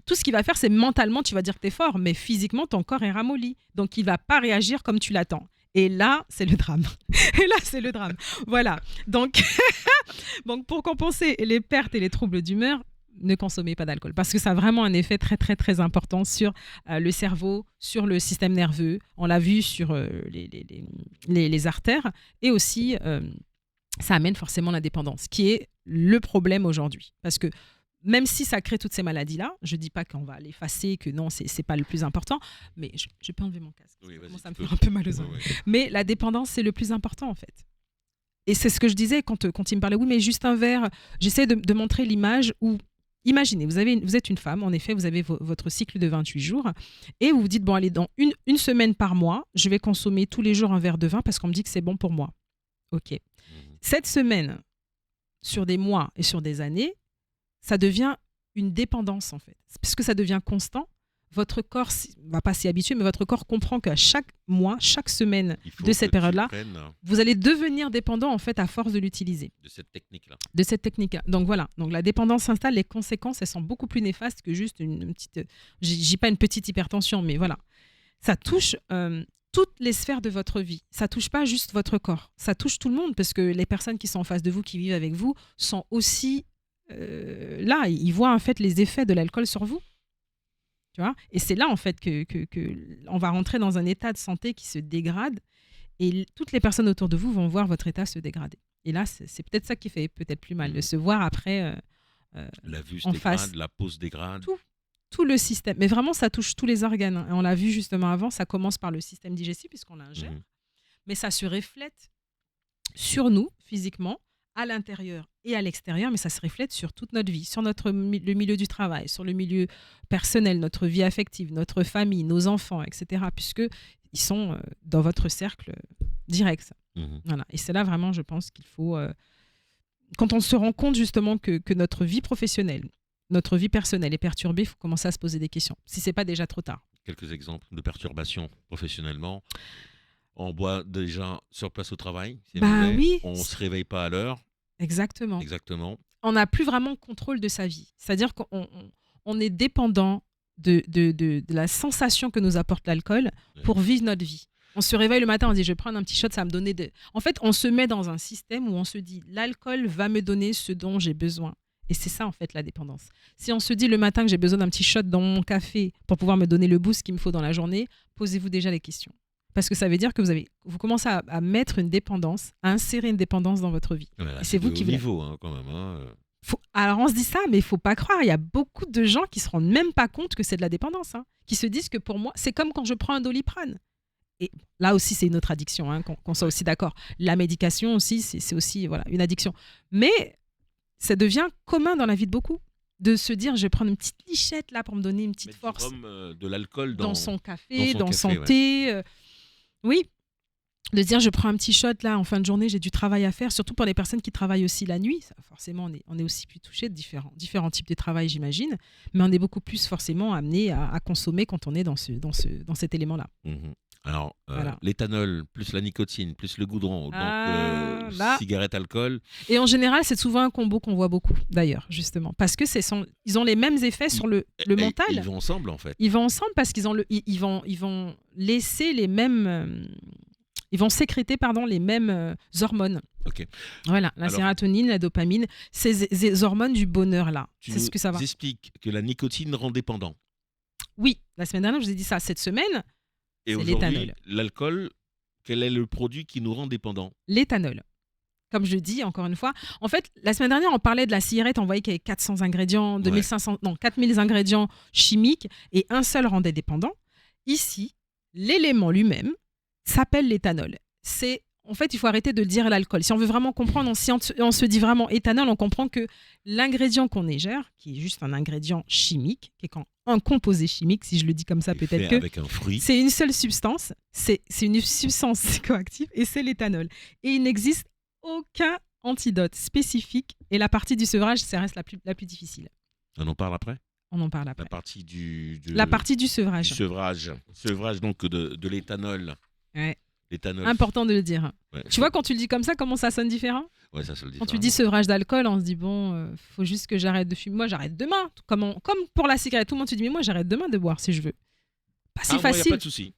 B: Tout ce qu'il va faire, c'est mentalement, tu vas dire que tu es fort, mais physiquement, ton corps est ramolli. Donc, il ne va pas réagir comme tu l'attends. Et là, c'est le drame. Voilà. Donc, pour compenser les pertes et les troubles d'humeur, ne consommez pas d'alcool. Parce que ça a vraiment un effet très, très, très important sur le cerveau, sur le système nerveux. On l'a vu sur les artères. Et aussi, ça amène forcément la dépendance, qui est le problème aujourd'hui. Parce que même si ça crée toutes ces maladies-là, je ne dis pas qu'on va l'effacer, que non, ce n'est pas le plus important, mais je peux enlever mon casque.
A: Oui,
B: ça me fait un peu mal aux oreilles. Mais la dépendance, c'est le plus important, en fait. Et c'est ce que je disais quand il me parlait, oui, mais juste un verre. J'essaie de montrer l'image où, imaginez, vous êtes une femme, en effet, vous avez votre cycle de 28 jours, et vous vous dites, bon, allez, dans une semaine par mois, je vais consommer tous les jours un verre de vin parce qu'on me dit que c'est bon pour moi. OK. Cette semaine, sur des mois et sur des années, ça devient une dépendance en fait. Puisque ça devient constant, votre corps ne va pas s'y habituer, mais votre corps comprend qu'à chaque mois, chaque semaine de cette période-là, vous allez devenir dépendant en fait à force de l'utiliser.
A: De cette technique-là.
B: De cette technique-là. Donc voilà, donc la dépendance s'installe, les conséquences, elles sont beaucoup plus néfastes que juste une petite, je dis pas une petite hypertension, mais voilà. Ça touche toutes les sphères de votre vie. Ça touche pas juste votre corps, ça touche tout le monde parce que les personnes qui sont en face de vous, qui vivent avec vous, sont aussi là, ils voient en fait les effets de l'alcool sur vous. Tu vois, et c'est là en fait que on va rentrer dans un état de santé qui se dégrade et toutes les personnes autour de vous vont voir votre état se dégrader. Et là, c'est peut-être ça qui fait peut-être plus mal, de se voir après
A: la vue se
B: en
A: dégrade,
B: face.
A: la peau se dégrade.
B: Tout le système. Mais vraiment, ça touche tous les organes. Hein. Et on l'a vu justement avant, ça commence par le système digestif puisqu'on l'ingère, mais ça se reflète sur nous physiquement, à l'intérieur et à l'extérieur, mais ça se reflète sur toute notre vie, sur le milieu du travail, sur le milieu personnel, notre vie affective, notre famille, nos enfants, etc. Puisqu'ils sont dans votre cercle direct. Voilà. Et c'est là vraiment, je pense qu'il faut... quand on se rend compte justement que notre vie professionnelle, notre vie personnelle est perturbée, il faut commencer à se poser des questions, si ce n'est pas déjà trop tard.
A: Quelques exemples de perturbations professionnellement. On boit déjà sur place au travail, c'est mauvais.
B: Oui.
A: On ne se réveille pas à l'heure.
B: Exactement.
A: On
B: n'a plus vraiment contrôle de sa vie. C'est-à-dire qu'on est dépendant de la sensation que nous apporte l'alcool pour vivre notre vie. On se réveille le matin, on se dit je vais prendre un petit shot, ça va me donner de... En fait, on se met dans un système où on se dit l'alcool va me donner ce dont j'ai besoin. Et c'est ça en fait la dépendance. Si on se dit le matin que j'ai besoin d'un petit shot dans mon café pour pouvoir me donner le boost qu'il me faut dans la journée, posez-vous déjà les questions. Parce que ça veut dire que vous commencez à mettre une dépendance, à insérer une dépendance dans votre vie.
A: Là,
B: et c'est vous qui voulez.
A: Niveau, hein, quand même. Hein.
B: Alors on se dit ça, mais il faut pas croire. Il y a beaucoup de gens qui se rendent même pas compte que c'est de la dépendance, hein, qui se disent que pour moi, c'est comme quand je prends un Doliprane. Et là aussi, c'est une autre addiction, hein, qu'on soit aussi d'accord. La médication aussi, c'est aussi une addiction. Mais ça devient commun dans la vie de beaucoup. De se dire, je vais prendre une petite lichette là pour me donner une petite force.
A: De l'alcool
B: dans son café, dans son thé. Oui, de dire je prends un petit shot là en fin de journée, j'ai du travail à faire, surtout pour les personnes qui travaillent aussi la nuit. Ça, forcément, on est aussi plus touché de différents types de travail, j'imagine, mais on est beaucoup plus forcément amené à consommer quand on est dans cet élément-là.
A: Alors, l'éthanol, plus la nicotine, plus le goudron, donc cigarette, alcool.
B: Et en général, c'est souvent un combo qu'on voit beaucoup, d'ailleurs, justement, parce que ils ont les mêmes effets sur le mental.
A: Ils vont ensemble, en fait.
B: Ils vont ensemble parce qu'ils vont laisser les mêmes... Ils vont sécréter les mêmes hormones.
A: Ok.
B: Voilà, la sérotonine, la dopamine, ces hormones du bonheur-là. C'est ce que ça va.
A: Tu expliques que la nicotine rend dépendant.
B: Oui, la semaine dernière, je vous ai dit ça. Cette semaine,
A: et
B: c'est
A: aujourd'hui,
B: l'éthanol.
A: L'alcool, quel est le produit qui nous rend dépendant?
B: L'éthanol. Comme je dis, encore une fois, en fait, la semaine dernière, on parlait de la cigarette, on voyait qu'il y avait 400 ingrédients, 4000 ingrédients chimiques et un seul rendait dépendant. Ici, l'élément lui-même s'appelle l'éthanol. En fait, il faut arrêter de dire l'alcool. Si on veut vraiment comprendre, si on se dit vraiment éthanol, on comprend que l'ingrédient qu'on égère, qui est juste un ingrédient chimique, qui est un composé chimique, si je le dis comme ça, peut-être que
A: avec un fruit.
B: C'est une seule substance, c'est une substance psychoactive et c'est l'éthanol. Et il n'existe aucun antidote spécifique et la partie du sevrage, ça reste la plus difficile.
A: On en parle après?
B: On en parle après.
A: La partie du
B: sevrage.
A: Sevrage donc de l'éthanol.
B: Ouais.
A: L'éthanol.
B: Important de le dire.
A: Ouais,
B: tu vois, quand tu le dis comme ça, comment ça sonne différent?
A: Ouais, ça sonne différent.
B: Quand tu dis sevrage d'alcool, on se dit, faut juste que j'arrête de fumer. Moi, j'arrête demain. Comme pour la cigarette, tout le monde se dit, mais moi, j'arrête demain de boire si je veux. Pas si facile.
A: Moi, il n'y a pas de souci.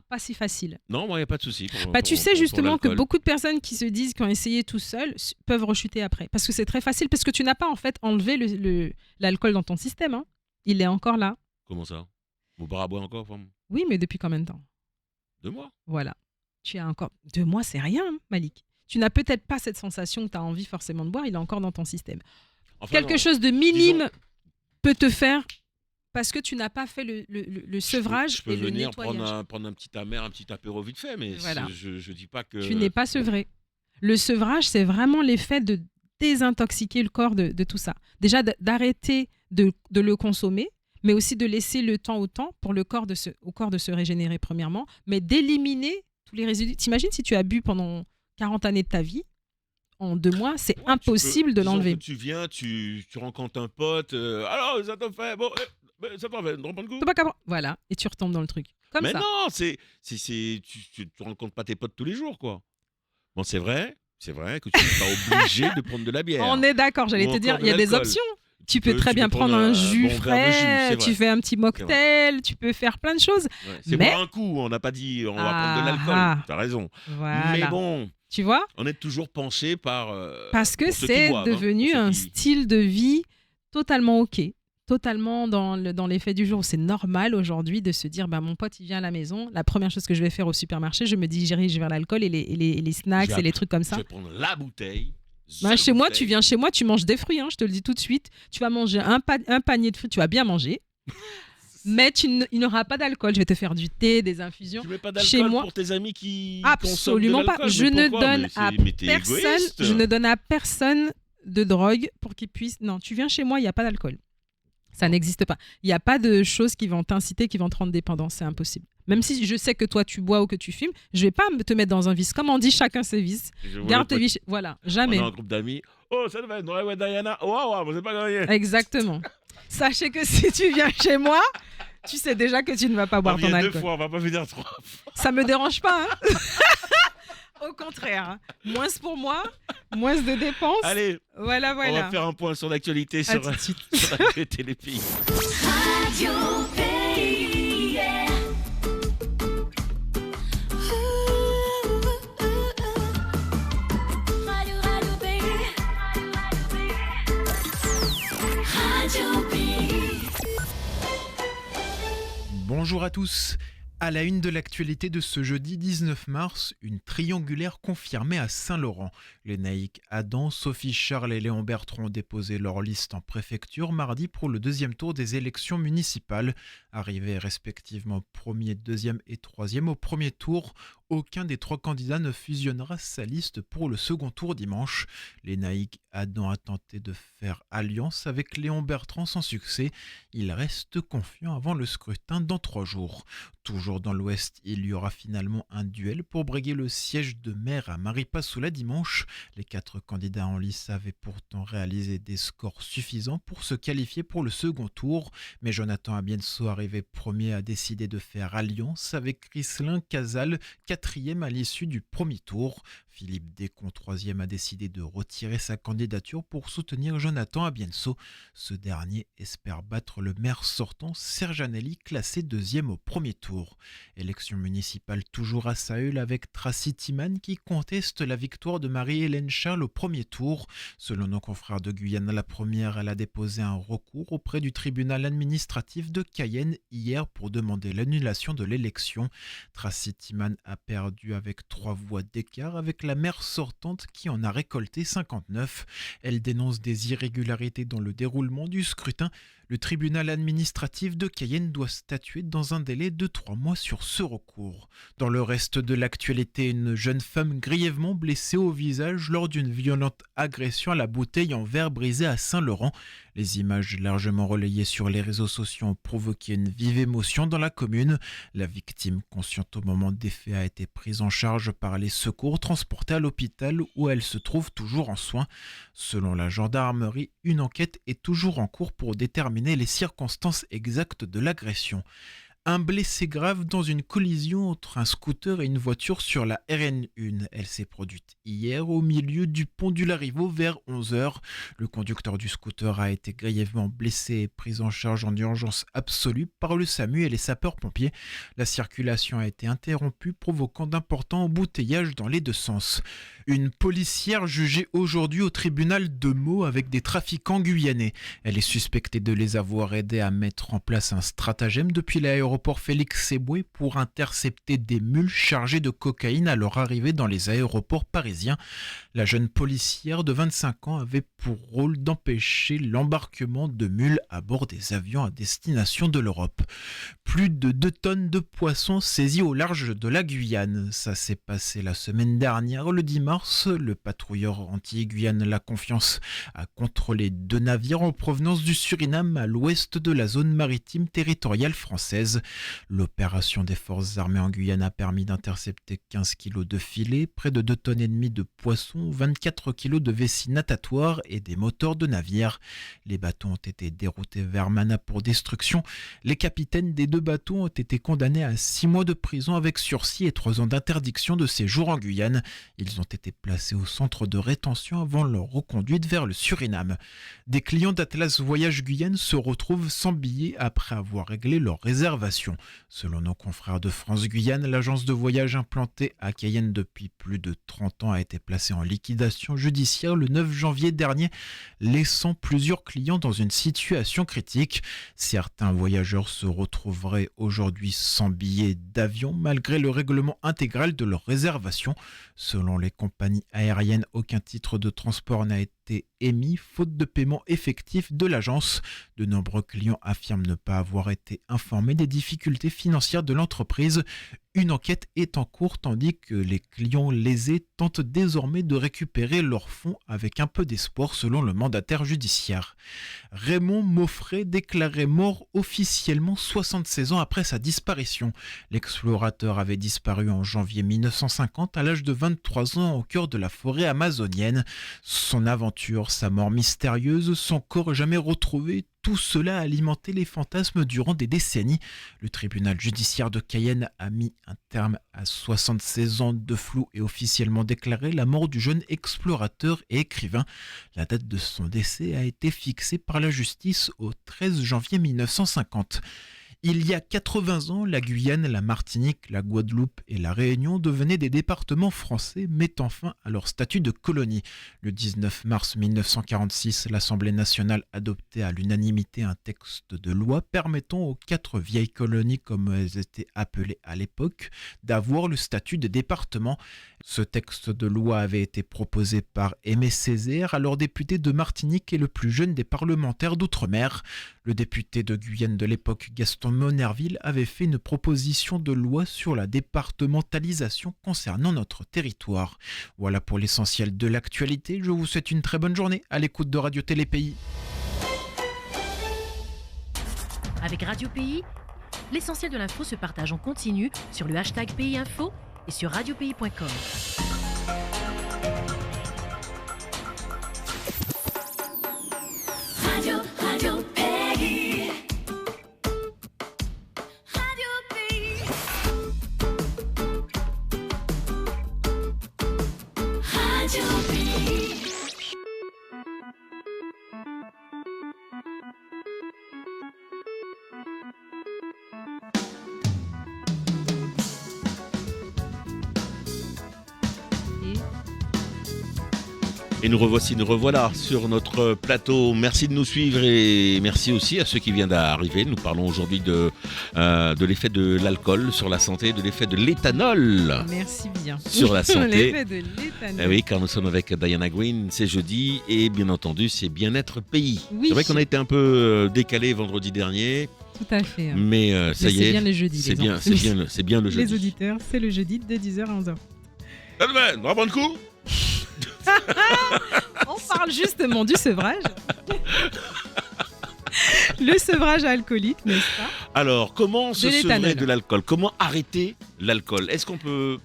B: Pas si facile.
A: Non, moi, il n'y a pas de souci.
B: Tu sais justement que beaucoup de personnes qui se disent qu'ils ont essayé tout seul peuvent rechuter après. Parce que c'est très facile. Parce que tu n'as pas, en fait, enlevé l'alcool dans ton système. Hein. Il est encore là.
A: Comment ça? Vous bar à boire encore?
B: Oui, mais depuis combien de temps?
A: 2 mois.
B: Voilà. Tu as encore 2 mois, c'est rien, Malik. Tu n'as peut-être pas cette sensation que tu as envie forcément de boire, il est encore dans ton système. Quelque chose de minime peut te faire parce que tu n'as pas fait le sevrage et le nettoyage.
A: Je peux venir prendre un petit amer, un petit apéro vite fait, mais voilà. Je dis pas que...
B: Tu n'es pas sevré. Le sevrage, c'est vraiment l'effet de désintoxiquer le corps de tout ça. Déjà, d'arrêter de le consommer, mais aussi de laisser le temps au temps pour au corps de se régénérer premièrement, mais d'éliminer tous les résidus. T'imagines si tu as bu pendant 40 années de ta vie, en 2 mois, c'est impossible de
A: Disons
B: l'enlever.
A: que tu viens, tu rencontres un pote. Alors, ça t'a fait. Bon, ça t'a fait. Prends le coup.
B: Voilà, et tu retombes dans le truc. Comme
A: Mais
B: ça.
A: non, tu rencontres pas tes potes tous les jours, quoi. Bon, c'est vrai que tu n'es pas obligé de prendre de la bière.
B: On est d'accord, j'allais
A: Ou
B: te dire,
A: encore de
B: il y a des
A: l'alcool.
B: options. Tu peux très bien prendre un jus
A: bon verre de jus,
B: frais,
A: c'est
B: tu
A: vrai.
B: fais un petit mocktail, tu peux faire plein de choses.
A: Ouais, c'est
B: Mais
A: boire un coup, on n'a pas dit on va prendre de l'alcool. T'as raison.
B: Voilà.
A: Mais bon,
B: tu vois,
A: on est toujours penché par.
B: parce que
A: pour ceux qui
B: c'est
A: boivent,
B: devenu
A: pour ceux
B: un
A: qui-
B: style de vie totalement OK. Totalement dans les faits du jour. C'est normal aujourd'hui de se dire, mon pote, il vient à la maison. La première chose que je vais faire au supermarché, je me dirige vers l'alcool et les snacks et les trucs comme ça.
A: Je vais prendre la bouteille.
B: Chez moi, tu viens chez moi, tu manges des fruits, je te le dis tout de suite. Tu vas manger un panier de fruits, tu vas bien manger. Mais il n'y aura pas d'alcool. Je vais te faire du thé, des infusions.
A: Tu mets pas
B: Chez
A: d'alcool
B: moi,
A: pour tes amis qui
B: absolument
A: consomment de
B: pas.
A: l'alcool.
B: Je
A: Mais
B: ne
A: pourquoi?
B: donne
A: Mais
B: à
A: mais t'es
B: personne.
A: égoïste.
B: Je ne donne à personne de drogue pour qu'il puisse. Non, tu viens chez moi, il n'y a pas d'alcool. Ça n'existe pas. Il n'y a pas de choses qui vont t'inciter, qui vont te rendre dépendant. C'est impossible. Même si je sais que toi, tu bois ou que tu fumes, je ne vais pas te mettre dans un vice. Comme on dit, chacun ses vices.
A: Je vois
B: Garde
A: le
B: tes
A: pote.
B: vices. Voilà, jamais.
A: On a un groupe d'amis. Oh, ça devait être ouais, Diana. Waouh, c'est pas gagné.
B: Exactement. Sachez que si tu viens chez moi, tu sais déjà que tu ne vas pas boire
A: On
B: ton
A: vient
B: alcool.
A: 2 fois, on va pas venir 3 fois.
B: Ça me dérange pas. Au contraire. Moins pour moi, moins de dépenses.
A: Allez,
B: voilà.
A: on va faire un point sur l'actualité sur
B: tout de suite.
A: sur la Télépays.
M: Radio Pays, yeah. Radio Pays. Radio Pays.
O: Bonjour à tous. À la une de l'actualité de ce jeudi 19 mars, une triangulaire confirmée à Saint-Laurent. Les Naïcs Adam, Sophie Charles et Léon Bertrand ont déposé leur liste en préfecture mardi pour le 2e tour des élections municipales. Arrivés respectivement premier, 2e et 3e au premier tour, aucun des 3 candidats ne fusionnera sa liste pour le second tour dimanche. Les Naïcs Adam a tenté de faire alliance avec Léon Bertrand sans succès. Il reste confiant avant le scrutin dans 3 jours. Toujours dans l'Ouest, il y aura finalement un duel pour briguer le siège de maire à Maripasoula dimanche. Les 4 candidats en lice avaient pourtant réalisé des scores suffisants pour se qualifier pour le second tour, mais Jonathan Abienso, arrivé premier, a décidé de faire alliance avec Ghislain Casal, 4e à l'issue du premier tour. Philippe Descon, 3e, a décidé de retirer sa candidature pour soutenir Jonathan Abienso. Ce dernier espère battre le maire sortant Serge Anelli, classé 2e au premier tour. Élection municipale toujours à Saül avec Tracy Timan qui conteste la victoire de Marie-Hélène Charles au premier tour. Selon nos confrères de Guyane, la première, elle a déposé un recours auprès du tribunal administratif de Cayenne hier pour demander l'annulation de l'élection. Tracy Timan a perdu avec 3 voix d'écart avec la maire sortante qui en a récolté 59. Elle dénonce des irrégularités dans le déroulement du scrutin. Le tribunal administratif de Cayenne doit statuer dans un délai de 3 mois sur ce recours. Dans le reste de l'actualité, une jeune femme grièvement blessée au visage lors d'une violente agression à la bouteille en verre brisé à Saint-Laurent. Les images largement relayées sur les réseaux sociaux ont provoqué une vive émotion dans la commune. La victime, consciente au moment des faits, a été prise en charge par les secours, transportée à l'hôpital où elle se trouve toujours en soins. Selon la gendarmerie, une enquête est toujours en cours pour déterminer les circonstances exactes de l'agression. Un blessé grave dans une collision entre un scooter et une voiture sur la RN1. Elle s'est produite hier au milieu du pont du Larivot vers 11h. Le conducteur du scooter a été grièvement blessé et pris en charge en urgence absolue par le SAMU et les sapeurs-pompiers. La circulation a été interrompue, provoquant d'importants embouteillages dans les 2 sens. Une policière jugée aujourd'hui au tribunal de Meaux avec des trafiquants guyanais. Elle est suspectée de les avoir aidés à mettre en place un stratagème depuis l'aéroport Félix-Éboué pour intercepter des mules chargées de cocaïne à leur arrivée dans les aéroports parisiens. La jeune policière de 25 ans avait pour rôle d'empêcher l'embarquement de mules à bord des avions à destination de l'Europe. Plus de 2 tonnes de poissons saisis au large de la Guyane. Ça s'est passé la semaine dernière, le 10 mars. Le patrouilleur anti-Guyane La Confiance a contrôlé 2 navires en provenance du Suriname à l'ouest de la zone maritime territoriale française. L'opération des forces armées en Guyane a permis d'intercepter 15 kilos de filets, près de 2,5 tonnes de poissons, 24 kilos de vessies natatoires et des moteurs de navires. Les bateaux ont été déroutés vers Mana pour destruction. Les capitaines des 2 bateaux ont été condamnés à 6 mois de prison avec sursis et 3 ans d'interdiction de séjour en Guyane. Ils ont été placés au centre de rétention avant leur reconduite vers le Suriname. Des clients d'Atlas Voyage Guyane se retrouvent sans billets après avoir réglé leur réservation. Selon nos confrères de France Guyane, l'agence de voyage implantée à Cayenne depuis plus de 30 ans a été placée en liquidation judiciaire le 9 janvier dernier, laissant plusieurs clients dans une situation critique. Certains voyageurs se retrouveraient aujourd'hui sans billets d'avion malgré le règlement intégral de leur réservation. Selon les compagnies aériennes, aucun titre de transport n'a été émis faute de paiement effectif de l'agence. De nombreux clients affirment ne pas avoir été informés des difficultés financières de l'entreprise. Une enquête est en cours tandis que les clients lésés tentent désormais de récupérer leurs fonds avec un peu d'espoir selon le mandataire judiciaire. Raymond Maufray déclaré mort officiellement 76 ans après sa disparition. L'explorateur avait disparu en janvier 1950 à l'âge de 23 ans au cœur de la forêt amazonienne. Son aventure, sa mort mystérieuse, son corps jamais retrouvé, tout cela a alimenté les fantasmes durant des décennies. Le tribunal judiciaire de Cayenne a mis un terme à 76 ans de flou et officiellement déclaré la mort du jeune explorateur et écrivain. La date de son décès a été fixée par la justice au 13 janvier 1950. Il y a 80 ans, la Guyane, la Martinique, la Guadeloupe et la Réunion devenaient des départements français mettant fin à leur statut de colonie. Le 19 mars 1946, l'Assemblée nationale adoptait à l'unanimité un texte de loi permettant aux 4 vieilles colonies, comme elles étaient appelées à l'époque, d'avoir le statut de département. Ce texte de loi avait été proposé par Aimé Césaire, alors député de Martinique et le plus jeune des parlementaires d'outre-mer. Le député de Guyane de l'époque, Gaston Monerville, avait fait une proposition de loi sur la départementalisation concernant notre territoire. Voilà pour l'essentiel de l'actualité. Je vous souhaite une très bonne journée à l'écoute de Radio Télé Pays.
P: Avec Radio Pays, l'essentiel de l'info se partage en continu sur le hashtag Pays Info et sur radiopays.com.
M: Radio Pays. Radio Pays. Radio Pays.
A: Et nous revoilà sur notre plateau. Merci de nous suivre et merci aussi à ceux qui viennent d'arriver. Nous parlons aujourd'hui de l'effet de l'alcool sur la santé, de l'effet de l'éthanol.
B: Merci bien.
A: Sur la santé.
B: L'effet de l'éthanol.
A: Eh oui, car nous sommes avec Diana Green, c'est jeudi et bien entendu c'est Bien-être Pays.
B: Oui.
A: C'est vrai qu'on a été un peu décalé vendredi dernier.
B: Tout à fait.
A: Mais ça y est.
B: C'est bien le jeudi.
A: C'est bien le jeudi.
B: Les auditeurs, c'est le jeudi de 10h à 11h.
A: On va prendre le coup.
B: On parle justement du sevrage. Le sevrage alcoolique, n'est-ce pas?
A: Alors, comment se sevrer de l'alcool? Comment arrêter l'alcool? Est-ce qu'on peut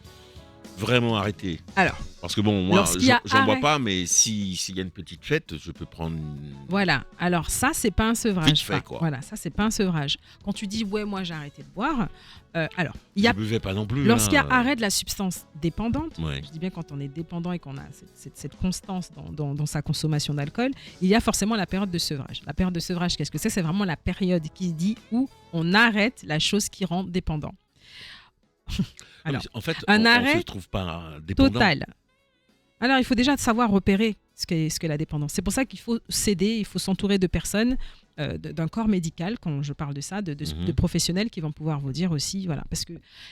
A: vraiment arrêter?
B: Alors,
A: parce que bon, moi, j'en bois pas, mais s'il y a une petite fête, je peux prendre.
B: Voilà. Alors ça, c'est pas un sevrage.
A: Vite fait, quoi.
B: Voilà, ça, c'est pas un sevrage. Quand tu dis ouais, moi j'ai arrêté de boire. Alors, il y a.
A: Je buvais pas non plus.
B: Lorsqu'il y a arrêt de la substance dépendante,
A: ouais.
B: Je dis bien quand on est dépendant et qu'on a cette constance dans sa consommation d'alcool, il y a forcément la période de sevrage. La période de sevrage, qu'est-ce que c'est? C'est vraiment la période qui dit où on arrête la chose qui rend dépendant. Alors,
A: en fait,
B: un arrêt
A: on se trouve pas dépendant.
B: Total. Alors, il faut déjà savoir repérer ce qu'est la dépendance. C'est pour ça qu'il faut s'aider, il faut s'entourer de personnes, d'un corps médical, quand je parle de ça, de professionnels qui vont pouvoir vous dire aussi, voilà.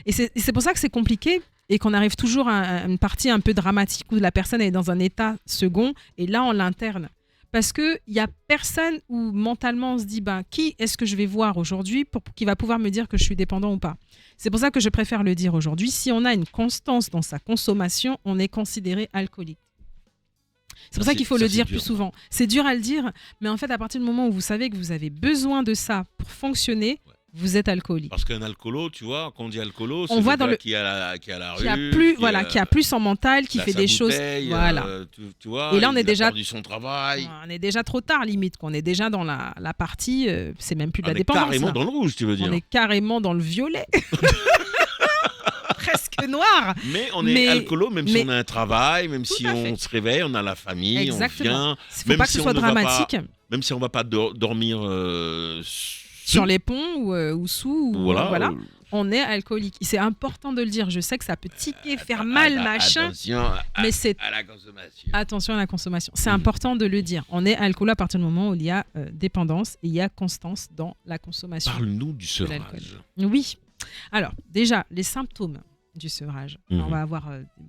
B: Et c'est pour ça que c'est compliqué et qu'on arrive toujours à une partie un peu dramatique où la personne est dans un état second et là, on l'interne. Parce qu'il n'y a personne où mentalement on se dit qui est-ce que je vais voir aujourd'hui qui va pouvoir me dire que je suis dépendant ou pas. C'est pour ça que je préfère le dire aujourd'hui. Si on a une constance dans sa consommation, on est considéré alcoolique. C'est pour ça qu'il faut le dire plus souvent. C'est dur à le dire, mais en fait, à partir du moment où vous savez que vous avez besoin de ça pour fonctionner, vous êtes alcoolique.
A: Parce qu'un alcoolo, tu vois, quand on dit alcoolo, c'est
B: On voit
A: le
B: dans
A: gars
B: le-
A: qui est à la rue,
B: Qui a plus son mental, qui fait des choses. Voilà.
A: Tu vois,
B: Et là, on est
A: il a
B: déjà.
A: perdu son travail.
B: On est déjà trop tard, limite. Qu'on est déjà dans la partie. C'est même plus de
A: On
B: la
A: est
B: dépendance.
A: carrément
B: là.
A: dans le rouge, tu veux dire.
B: On est carrément dans le violet. Presque noir.
A: Mais on est alcoolo, même si on a un travail, même si on se réveille, on a la famille,
B: Exactement.
A: on vient.
B: Faut pas que ce soit dramatique.
A: Même si on ne va pas dormir
B: Sur les ponts ou sous.
A: Voilà.
B: On est alcoolique. C'est important de le dire. Je sais que ça peut tiquer, faire mal, machin.
A: Attention
B: mais c'est
A: à la consommation.
B: Attention à la consommation. C'est important de le dire. On est alcoolo à partir du moment où il y a dépendance et il y a constance dans la consommation.
A: Parle-nous du
B: de l'alcool.
A: sevrage.
B: Oui. Alors, déjà, les symptômes du sevrage.
A: Mhm.
B: On va avoir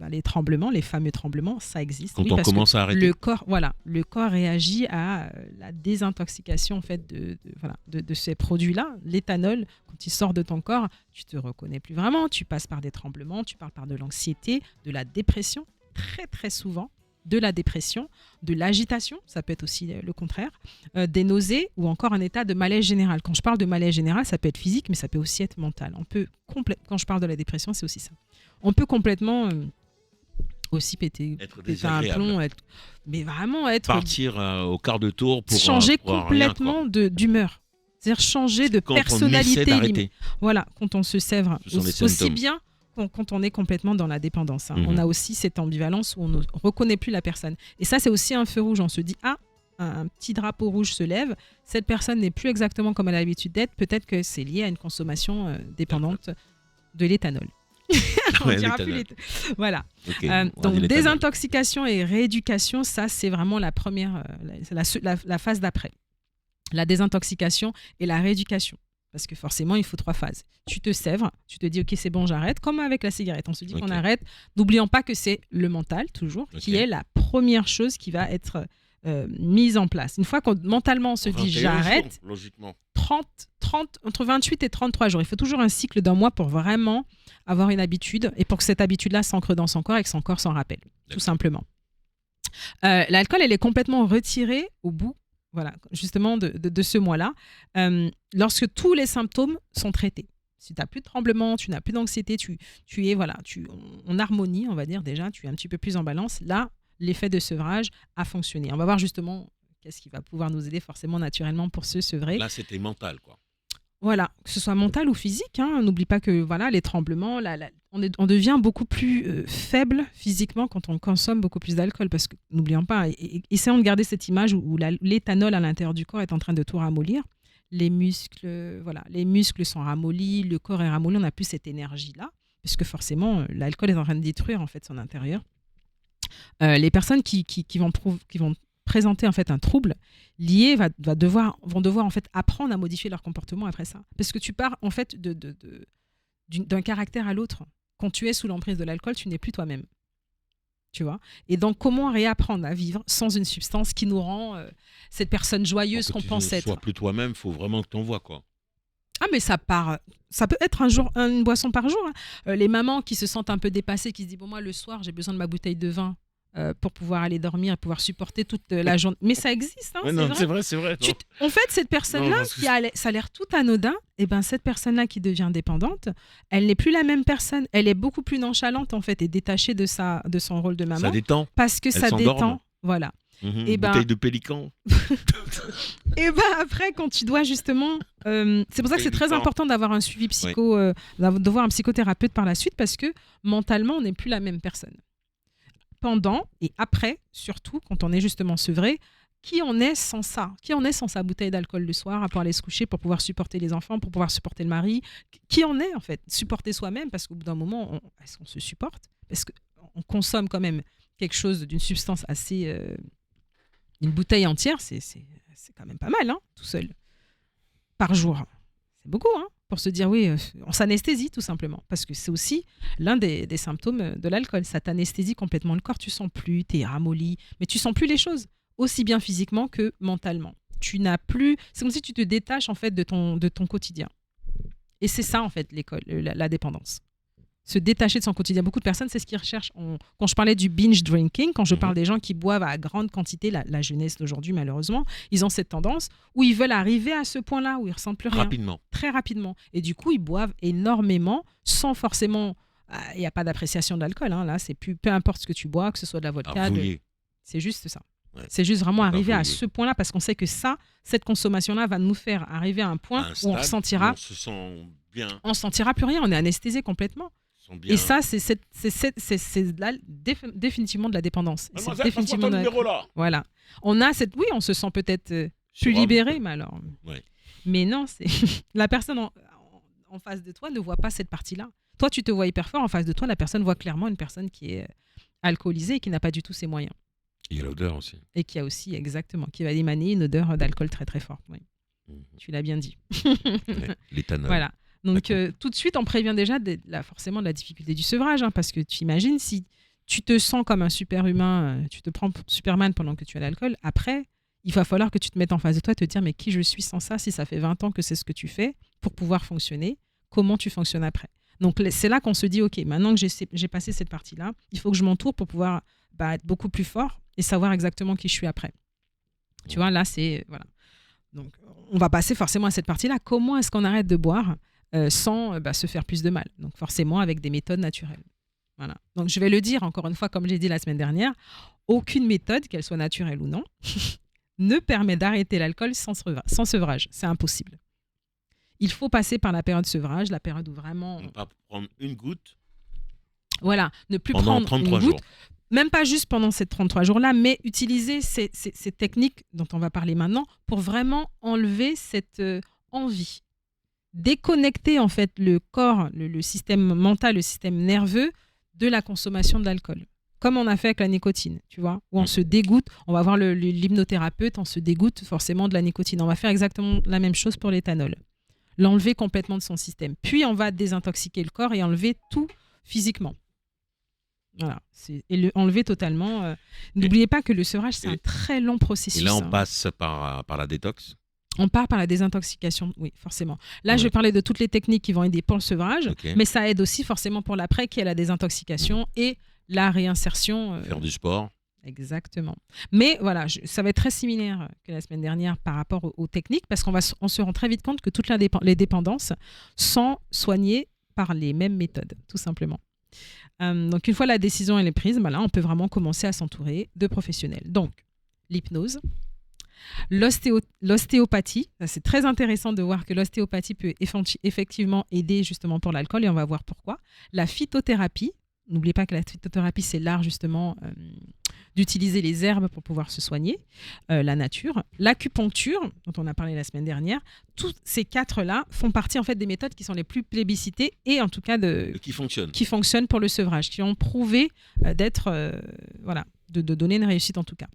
B: les tremblements, les fameux tremblements, ça existe.
A: Quand
B: Oui,
A: on
B: parce que
A: commence à arrêter.
B: le corps réagit à la désintoxication en fait de ces produits-là. L'éthanol, quand il sort de ton corps, tu te reconnais plus vraiment. Tu passes par des tremblements, tu passes par de l'anxiété, de la dépression, très très souvent. De la dépression, de l'agitation, ça peut être aussi le contraire, des nausées ou encore un état de malaise général. Quand je parle de malaise général, ça peut être physique, mais ça peut aussi être mental. Quand je parle de la dépression, c'est aussi ça. On peut complètement aussi péter un plomb, mais vraiment être...
A: Partir au quart de tour pour
B: changer
A: pour
B: complètement d'humeur. C'est-à-dire changer de
A: quand on essaie
B: personnalité.
A: d'arrêter.
B: Voilà, quand on se sèvre.
A: Ce sont les
B: Aussi
A: symptômes.
B: bien quand on est complètement dans la dépendance.
A: Mhm.
B: On a aussi cette ambivalence où on ne reconnaît plus la personne. Et ça, c'est aussi un feu rouge. On se dit, un petit drapeau rouge se lève, cette personne n'est plus exactement comme elle a l'habitude d'être, peut-être que c'est lié à une consommation dépendante de l'éthanol. On
A: Ouais,
B: dira
A: l'éthanol.
B: plus voilà.
A: Ok, on va
B: Donc
A: dire l'éthanol.
B: désintoxication et rééducation, ça c'est vraiment la première, la phase d'après. La désintoxication et la rééducation. Parce que forcément, il faut 3 phases. Tu te sèvres, tu te dis, OK, c'est bon, j'arrête. Comme avec la cigarette, on se dit qu'on arrête. N'oublions pas que c'est le mental, toujours, qui est la première chose qui va être mise en place. Une fois qu'on mentalement on se dit,
A: 21
B: j'arrête,
A: jours, logiquement.
B: entre 28 et 33 jours. Il faut toujours un cycle d'un mois pour vraiment avoir une habitude et pour que cette habitude-là s'ancre dans son corps et que son corps s'en rappelle, tout simplement. L'alcool, elle est complètement retirée au bout, voilà, justement de ce mois-là, lorsque tous les symptômes sont traités. Si tu n'as plus de tremblement, tu n'as plus d'anxiété, tu es en harmonie, on va dire déjà, tu es un petit peu plus en balance. Là, l'effet de sevrage a fonctionné. On va voir justement qu'est-ce qui va pouvoir nous aider forcément naturellement pour se sevrer.
A: Là, c'était mental, quoi.
B: Voilà, que ce soit mental ou physique. N'oublie pas que les tremblements, on devient beaucoup plus faible physiquement quand on consomme beaucoup plus d'alcool. Parce que, n'oublions pas, essayons de garder cette image où l'éthanol à l'intérieur du corps est en train de tout ramollir. Les muscles sont ramollis, le corps est ramolli, on n'a plus cette énergie-là. Parce que forcément, l'alcool est en train de détruire en fait, son intérieur. Les personnes qui vont présenter en fait un trouble lié vont devoir en fait apprendre à modifier leur comportement après ça, parce que tu pars en fait d'un caractère à l'autre. Quand tu es sous l'emprise de l'alcool, tu n'es plus toi-même, tu vois. Et donc comment réapprendre à vivre sans une substance qui nous rend cette personne joyeuse qu'on pense être.
A: Sois plus toi-même, faut vraiment que t'en vois, quoi.
B: Ah mais ça peut être une boisson par jour. Les mamans qui se sentent un peu dépassées, qui se disent bon, moi le soir j'ai besoin de ma bouteille de vin pour pouvoir aller dormir et pouvoir supporter toute la journée. Mais ça existe,
A: Ouais, non, c'est vrai.
B: En fait, cette personne-là, ça a l'air tout anodin, et ben cette personne-là qui devient dépendante, elle n'est plus la même personne. Elle est beaucoup plus nonchalante en fait et détachée de son rôle de maman.
A: Ça détend.
B: Parce que
A: Elle
B: ça
A: s'endorme.
B: détend. Voilà. Et
A: Bouteille de pélican.
B: Et ben après, quand tu dois justement, c'est pour ça que c'est très important d'avoir un suivi d'avoir un psychothérapeute par la suite, parce que mentalement, on n'est plus la même personne. Pendant et après, surtout quand on est justement sevré, qui on est sans ça? Qui on est sans sa bouteille d'alcool le soir, à pouvoir aller se coucher pour pouvoir supporter les enfants, pour pouvoir supporter le mari? Qui on est en fait? Supporter soi-même, parce qu'au bout d'un moment, est-ce qu'on se supporte? Parce qu'on consomme quand même quelque chose d'une substance assez... une bouteille entière, c'est quand même pas mal, tout seul. Par jour. C'est beaucoup, pour se dire, oui, on s'anesthésie tout simplement. Parce que c'est aussi l'un des symptômes de l'alcool. Ça t'anesthésie complètement le corps. Tu sens plus, t'es ramolli, mais tu sens plus les choses, aussi bien physiquement que mentalement. Tu n'as plus... C'est comme si tu te détaches en fait de ton quotidien. Et c'est ça, en fait, l'école, la dépendance. se détacher de son quotidien. Beaucoup de personnes, c'est ce qu'ils recherchent. Quand je parlais du binge drinking, quand je parle des gens qui boivent à grande quantité, la jeunesse d'aujourd'hui, malheureusement, ils ont cette tendance où ils veulent arriver à ce point-là, où ils ne ressentent plus rien.
A: Rapidement.
B: Très rapidement. Et du coup, ils boivent énormément, sans forcément... Il n'y a pas d'appréciation de l'alcool. Hein. Là, c'est peu importe ce que tu bois, que ce soit de la vodka. C'est juste ça. Ouais. C'est juste vraiment arriver à ce point-là, parce qu'on sait que cette consommation-là va nous faire arriver à un point où on ressentira...
A: On se sent bien.
B: On ne sentira plus rien. On est anesthésié complètement. Et ça, c'est définitivement de la dépendance. C'est définitivement voilà. On a cette, oui, on se sent peut-être plus libéré, mais alors. Ouais. Mais non, c'est la personne en face de toi ne voit pas cette partie-là. Toi, tu te vois hyper fort. En face de toi, la personne voit clairement une personne qui est alcoolisée et qui n'a pas du tout ses moyens.
A: Il y a l'odeur aussi.
B: Et qui a aussi, exactement, qui va émaner une odeur d'alcool très très forte. Oui. Tu l'as bien dit.
A: L'éthanol.
B: Voilà. Donc, tout de suite, on prévient déjà forcément de la difficulté du sevrage, hein, parce que tu imagines, si tu te sens comme un super-humain, tu te prends pour Superman pendant que tu as l'alcool, après, il va falloir que tu te mettes en face de toi et te dire, mais qui je suis sans ça, si ça fait 20 ans que c'est ce que tu fais pour pouvoir fonctionner, comment tu fonctionnes après. Donc, c'est là qu'on se dit, OK, maintenant que j'ai passé cette partie-là, il faut que je m'entoure pour pouvoir être beaucoup plus fort et savoir exactement qui je suis après. Tu vois, là, c'est... Voilà. Donc, on va passer forcément à cette partie-là. Comment est-ce qu'on arrête de boire sans se faire plus de mal. Donc forcément avec des méthodes naturelles. Voilà. Donc je vais le dire encore une fois, comme j'ai dit la semaine dernière, aucune méthode, qu'elle soit naturelle ou non, ne permet d'arrêter l'alcool sans sevrage. C'est impossible. Il faut passer par la période de sevrage, la période où vraiment...
A: On va prendre une goutte.
B: Voilà, ne plus
A: pendant
B: prendre
A: 33
B: une goutte.
A: jours.
B: Même pas juste pendant ces 33 jours-là, mais utiliser ces techniques dont on va parler maintenant pour vraiment enlever cette envie. Déconnecter en fait le corps, le système mental, le système nerveux de la consommation de l'alcool. Comme on a fait avec la nicotine, tu vois, où on se dégoûte, on va voir l'hypnothérapeute, on se dégoûte forcément de la nicotine. On va faire exactement la même chose pour l'éthanol. L'enlever complètement de son système. Puis on va désintoxiquer le corps et enlever tout physiquement. Voilà. Et enlever totalement. N'oubliez pas que le sevrage, c'est un très long processus.
A: Et là, on passe par la détox.
B: On part par la désintoxication, oui, forcément. Là, je vais parler de toutes les techniques qui vont aider pour le sevrage, mais ça aide aussi forcément pour l'après, qui est la désintoxication et la réinsertion.
A: Faire du sport.
B: Exactement. Mais voilà, ça va être très similaire que la semaine dernière par rapport aux techniques, parce on se rend très vite compte que toutes les dépendances sont soignées par les mêmes méthodes, tout simplement. Donc, une fois la décision elle est prise, là, on peut vraiment commencer à s'entourer de professionnels. Donc, l'hypnose. L'ostéopathie, c'est très intéressant de voir que l'ostéopathie peut effectivement aider justement pour l'alcool et on va voir pourquoi. La phytothérapie, n'oubliez pas que la phytothérapie c'est l'art justement d'utiliser les herbes pour pouvoir se soigner, la nature, l'acupuncture dont on a parlé la semaine dernière, tous ces quatre-là font partie en fait des méthodes qui sont les plus plébiscitées et en tout cas qui fonctionnent pour le sevrage, qui ont prouvé de donner une réussite en tout cas.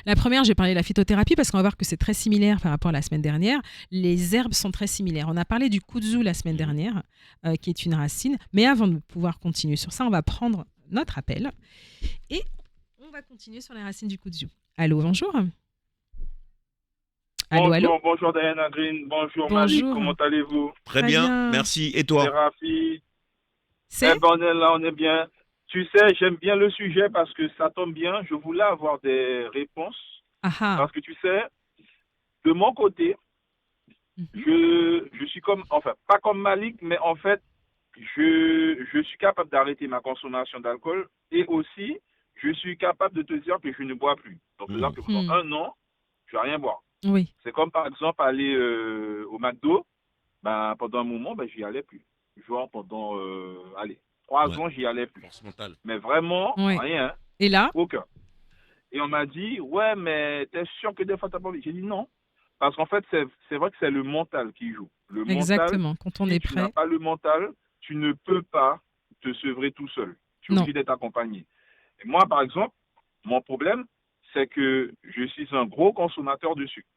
B: La première, j'ai parlé de la phytothérapie parce qu'on va voir que c'est très similaire par rapport à la semaine dernière. Les herbes sont très similaires. On a parlé du kudzu la semaine dernière, qui est une racine. Mais avant de pouvoir continuer sur ça, on va prendre notre appel et on va continuer sur les racines du kudzu. Allô, bonjour. Allô.
Q: Bonjour Diana Green, bonjour Malik, comment allez-vous?
A: Très bien, merci. Et toi?
Q: C'est Rafi. On est bien. Tu sais, j'aime bien le sujet parce que ça tombe bien. Je voulais avoir des réponses. Parce que tu sais, de mon côté, je suis comme, enfin, pas comme Malik, mais en fait, je suis capable d'arrêter ma consommation d'alcool et aussi, je suis capable de te dire que je ne bois plus. Donc, c'est-à-dire que pendant un an, je ne vais rien boire.
B: Oui.
Q: C'est comme, par exemple, aller au McDo. Pendant un moment, j'y allais plus. Genre pendant, 3 ans, j'y allais plus. Mais vraiment, rien.
B: Et là?
Q: Aucun. Et on m'a dit, ouais, mais t'es sûr que des fois t'as pas envie? J'ai dit non. Parce qu'en fait, c'est vrai que c'est le mental qui joue.
B: Exactement,
Q: mental,
B: quand on est prêt.
Q: Si tu n'as pas le mental, tu ne peux pas te sevrer tout seul. Tu es obligé d'être accompagné. Et moi, par exemple, mon problème, c'est que je suis un gros consommateur de sucre.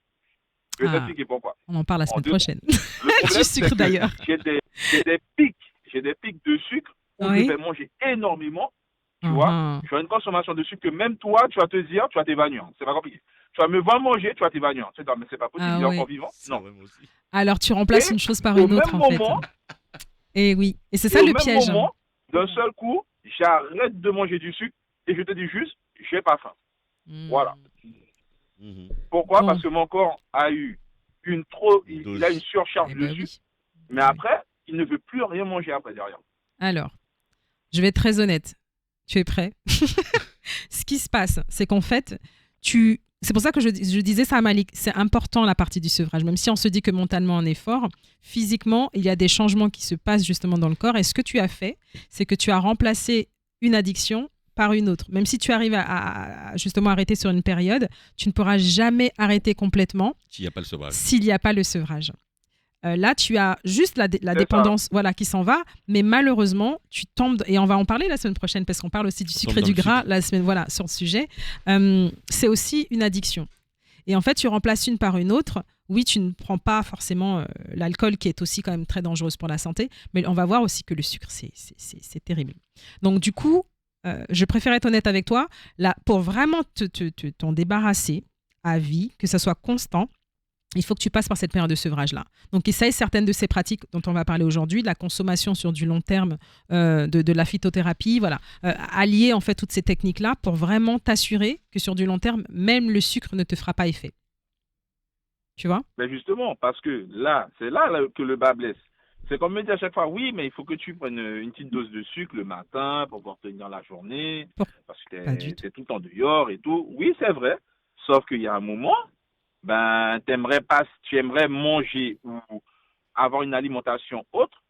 Q: Je vais t'expliquer pourquoi.
B: On en parle la semaine prochaine.
Q: Le problème,
B: du sucre d'ailleurs.
Q: J'ai des pics de sucre où je vais manger énormément, tu vois. Tu as une consommation de sucre que même toi, tu vas te dire, tu vas t'évanouir. C'est pas compliqué. Tu vas me voir manger, tu vas t'évanouir. Tu sais, mais c'est pas possible, il est encore vivant. Non.
B: Alors tu remplaces une chose par une autre, en fait. Et oui, et c'est ça
Q: Et
B: le
Q: au même
B: piège.
Q: moment, d'un seul coup, j'arrête de manger du sucre et je te dis juste, j'ai pas faim. Voilà. Pourquoi?
B: Bon.
Q: Parce que mon corps a eu il a une surcharge de sucre, mais après, il ne veut plus rien manger après derrière.
B: Alors, je vais être très honnête. Tu es prêt? Ce qui se passe, c'est qu'en fait, c'est pour ça que je disais ça à Malik, c'est important la partie du sevrage. Même si on se dit que mentalement on est fort, physiquement, il y a des changements qui se passent justement dans le corps. Et ce que tu as fait, c'est que tu as remplacé une addiction par une autre. Même si tu arrives à justement arrêter sur une période, tu ne pourras jamais arrêter complètement
A: S'il n'y a pas le sevrage.
B: s'il n'y a pas le sevrage. Là, tu as juste la dépendance qui s'en va, mais malheureusement, tu tombes, et on va en parler la semaine prochaine, parce qu'on parle aussi du sucre et du gras la semaine, sur le sujet. C'est aussi une addiction. Et en fait, tu remplaces une par une autre. Oui, tu ne prends pas forcément l'alcool, qui est aussi quand même très dangereuse pour la santé, mais on va voir aussi que le sucre, c'est terrible. Donc, du coup, je préfère être honnête avec toi. Là, pour vraiment t'en débarrasser à vie, que ça soit constant, il faut que tu passes par cette période de sevrage-là. Donc, essaye certaines de ces pratiques dont on va parler aujourd'hui, de la consommation sur du long terme, de la phytothérapie, voilà. Allier en fait toutes ces techniques-là pour vraiment t'assurer que sur du long terme, même le sucre ne te fera pas effet. Tu vois?
Q: Mais justement, parce que là, c'est là que le bas blesse. C'est comme me dit à chaque fois, oui, mais il faut que tu prennes une petite dose de sucre le matin pour pouvoir tenir la journée, parce que t'es tout le temps dehors et tout. Oui, c'est vrai, sauf qu'il y a un moment, tu aimerais manger ou avoir une alimentation autre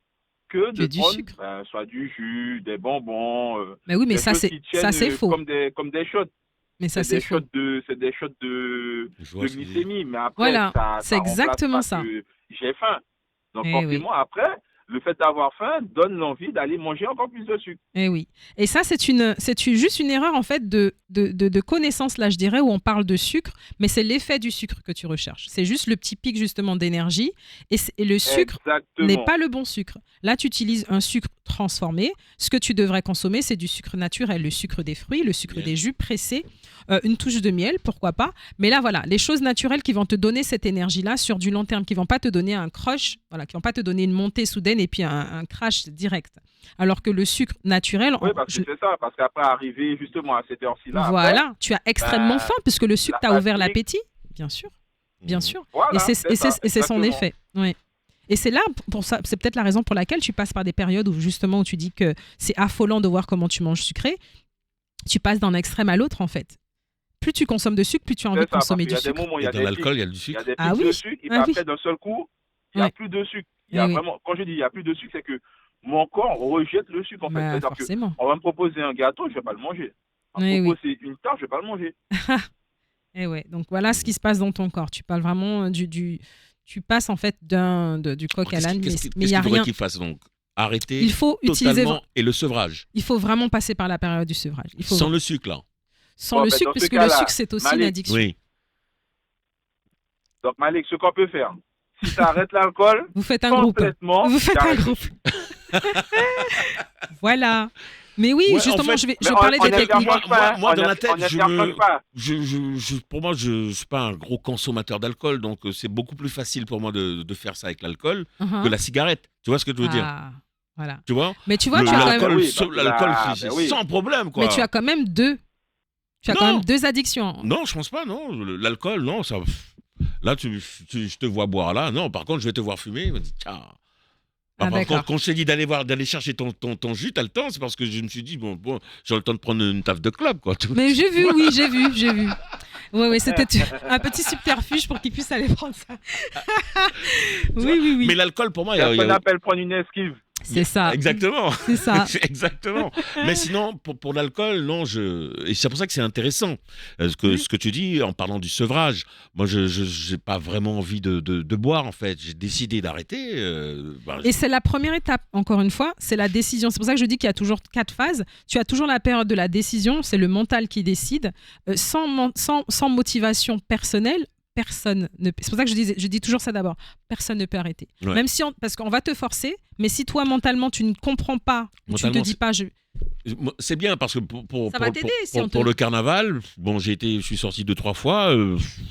Q: que de prendre soit du jus, des bonbons.
B: Mais oui, mais ça c'est faux.
Q: Comme des shots.
B: Mais ça c'est faux.
Q: C'est des shots de glycémie, mais après
B: voilà, c'est
Q: remplace
B: exactement
Q: pas
B: ça.
Q: que j'ai faim. Donc forcément après, le fait d'avoir faim donne l'envie d'aller manger encore plus de sucre.
B: Et oui. Et ça, c'est juste une erreur en fait de connaissance, là, je dirais, où on parle de sucre, mais c'est l'effet du sucre que tu recherches. C'est juste le petit pic justement d'énergie, et le sucre n'est pas le bon sucre. Là, tu utilises un sucre transformé. Ce que tu devrais consommer, c'est du sucre naturel, le sucre des fruits, le sucre des jus pressés, une touche de miel, pourquoi pas. Mais là, voilà, les choses naturelles qui vont te donner cette énergie-là sur du long terme, qui vont pas te donner un crush, voilà, qui vont pas te donner une montée soudaine et puis un crash direct. Alors que le sucre naturel...
Q: Oui, parce que c'est ça, parce qu'après arriver justement à cette heure-ci-là...
B: Voilà,
Q: après,
B: tu as extrêmement faim, puisque le sucre t'a ouvert l'appétit, bien sûr. Bien sûr.
Q: Voilà,
B: et c'est son effet. Oui. Et c'est là, pour ça, c'est peut-être la raison pour laquelle tu passes par des périodes où justement où tu dis que c'est affolant de voir comment tu manges sucré. Tu passes d'un extrême à l'autre, en fait. Plus tu consommes de sucre, plus tu as envie de consommer du sucre.
A: Dans l'alcool, il y a du sucre.
Q: Il y a des pics de sucre, et puis après, d'un seul coup, il n'y a plus de sucre. Vraiment, quand je dis il n'y a plus de sucre, c'est que mon corps rejette le sucre, en fait. C'est-à-dire qu'on va me proposer un gâteau, je ne vais pas le manger. On va me proposer une tarte, je ne vais pas le manger.
B: Et ouais, donc voilà ce qui se passe dans ton corps. Tu parles vraiment tu passes en fait du coq à l'âne, mais il n'y a rien.
A: Qu'il fasse donc arrêter
B: il faut utiliser
A: et le sevrage.
B: Il faut vraiment passer par la période du sevrage.
A: Sans le sucre, là.
B: Sans le sucre, puisque le sucre, c'est aussi une addiction.
A: Oui.
Q: Donc, Malik, ce qu'on peut faire, si tu arrêtes l'alcool,
B: vous faites un groupe. Vous faites un groupe. Voilà. Mais oui, justement, je parlais des techniques.
A: Moi, dans la tête, pour moi, je ne suis pas un gros consommateur d'alcool, donc c'est beaucoup plus facile pour moi de faire ça avec l'alcool que la cigarette. Tu vois ce que je veux dire?
B: Voilà.
A: Tu vois?
B: Mais tu vois, tu as quand même...
A: L'alcool, c'est sans problème, quoi.
B: Mais tu as quand même deux. Tu as quand même deux addictions.
A: Non, je pense pas, non. L'alcool, non, ça... Là, je te vois boire là. Non, par contre, je vais te voir fumer. Il me dit, tiens... Quand je t'ai dit d'aller chercher ton jus, t'as le temps, c'est parce que je me suis dit, bon j'ai le temps de prendre une taffe de club, quoi.
B: Mais j'ai vu. Oui, c'était un petit subterfuge pour qu'il puisse aller prendre ça. Oui.
A: Mais l'alcool, pour moi,
Q: il y a ce qu'on appelle prendre une esquive.
B: C'est ça.
A: Exactement.
B: C'est ça.
A: Exactement. Mais sinon, pour l'alcool, non, et c'est pour ça que c'est intéressant. Ce que tu dis en parlant du sevrage, moi, je n'ai pas vraiment envie de boire, en fait. J'ai décidé d'arrêter.
B: Et c'est la première étape, encore une fois, c'est la décision. C'est pour ça que je dis qu'il y a toujours 4 phases. Tu as toujours la période de la décision, c'est le mental qui décide. Sans motivation personnelle, personne ne peut. C'est pour ça que je dis toujours ça d'abord. Personne ne peut arrêter. Ouais. Même si parce qu'on va te forcer, mais si toi mentalement tu ne comprends pas, tu ne te dis pas
A: c'est bien parce que
B: ça va t'aider
A: pour le carnaval, bon je suis sorti 2-3 fois,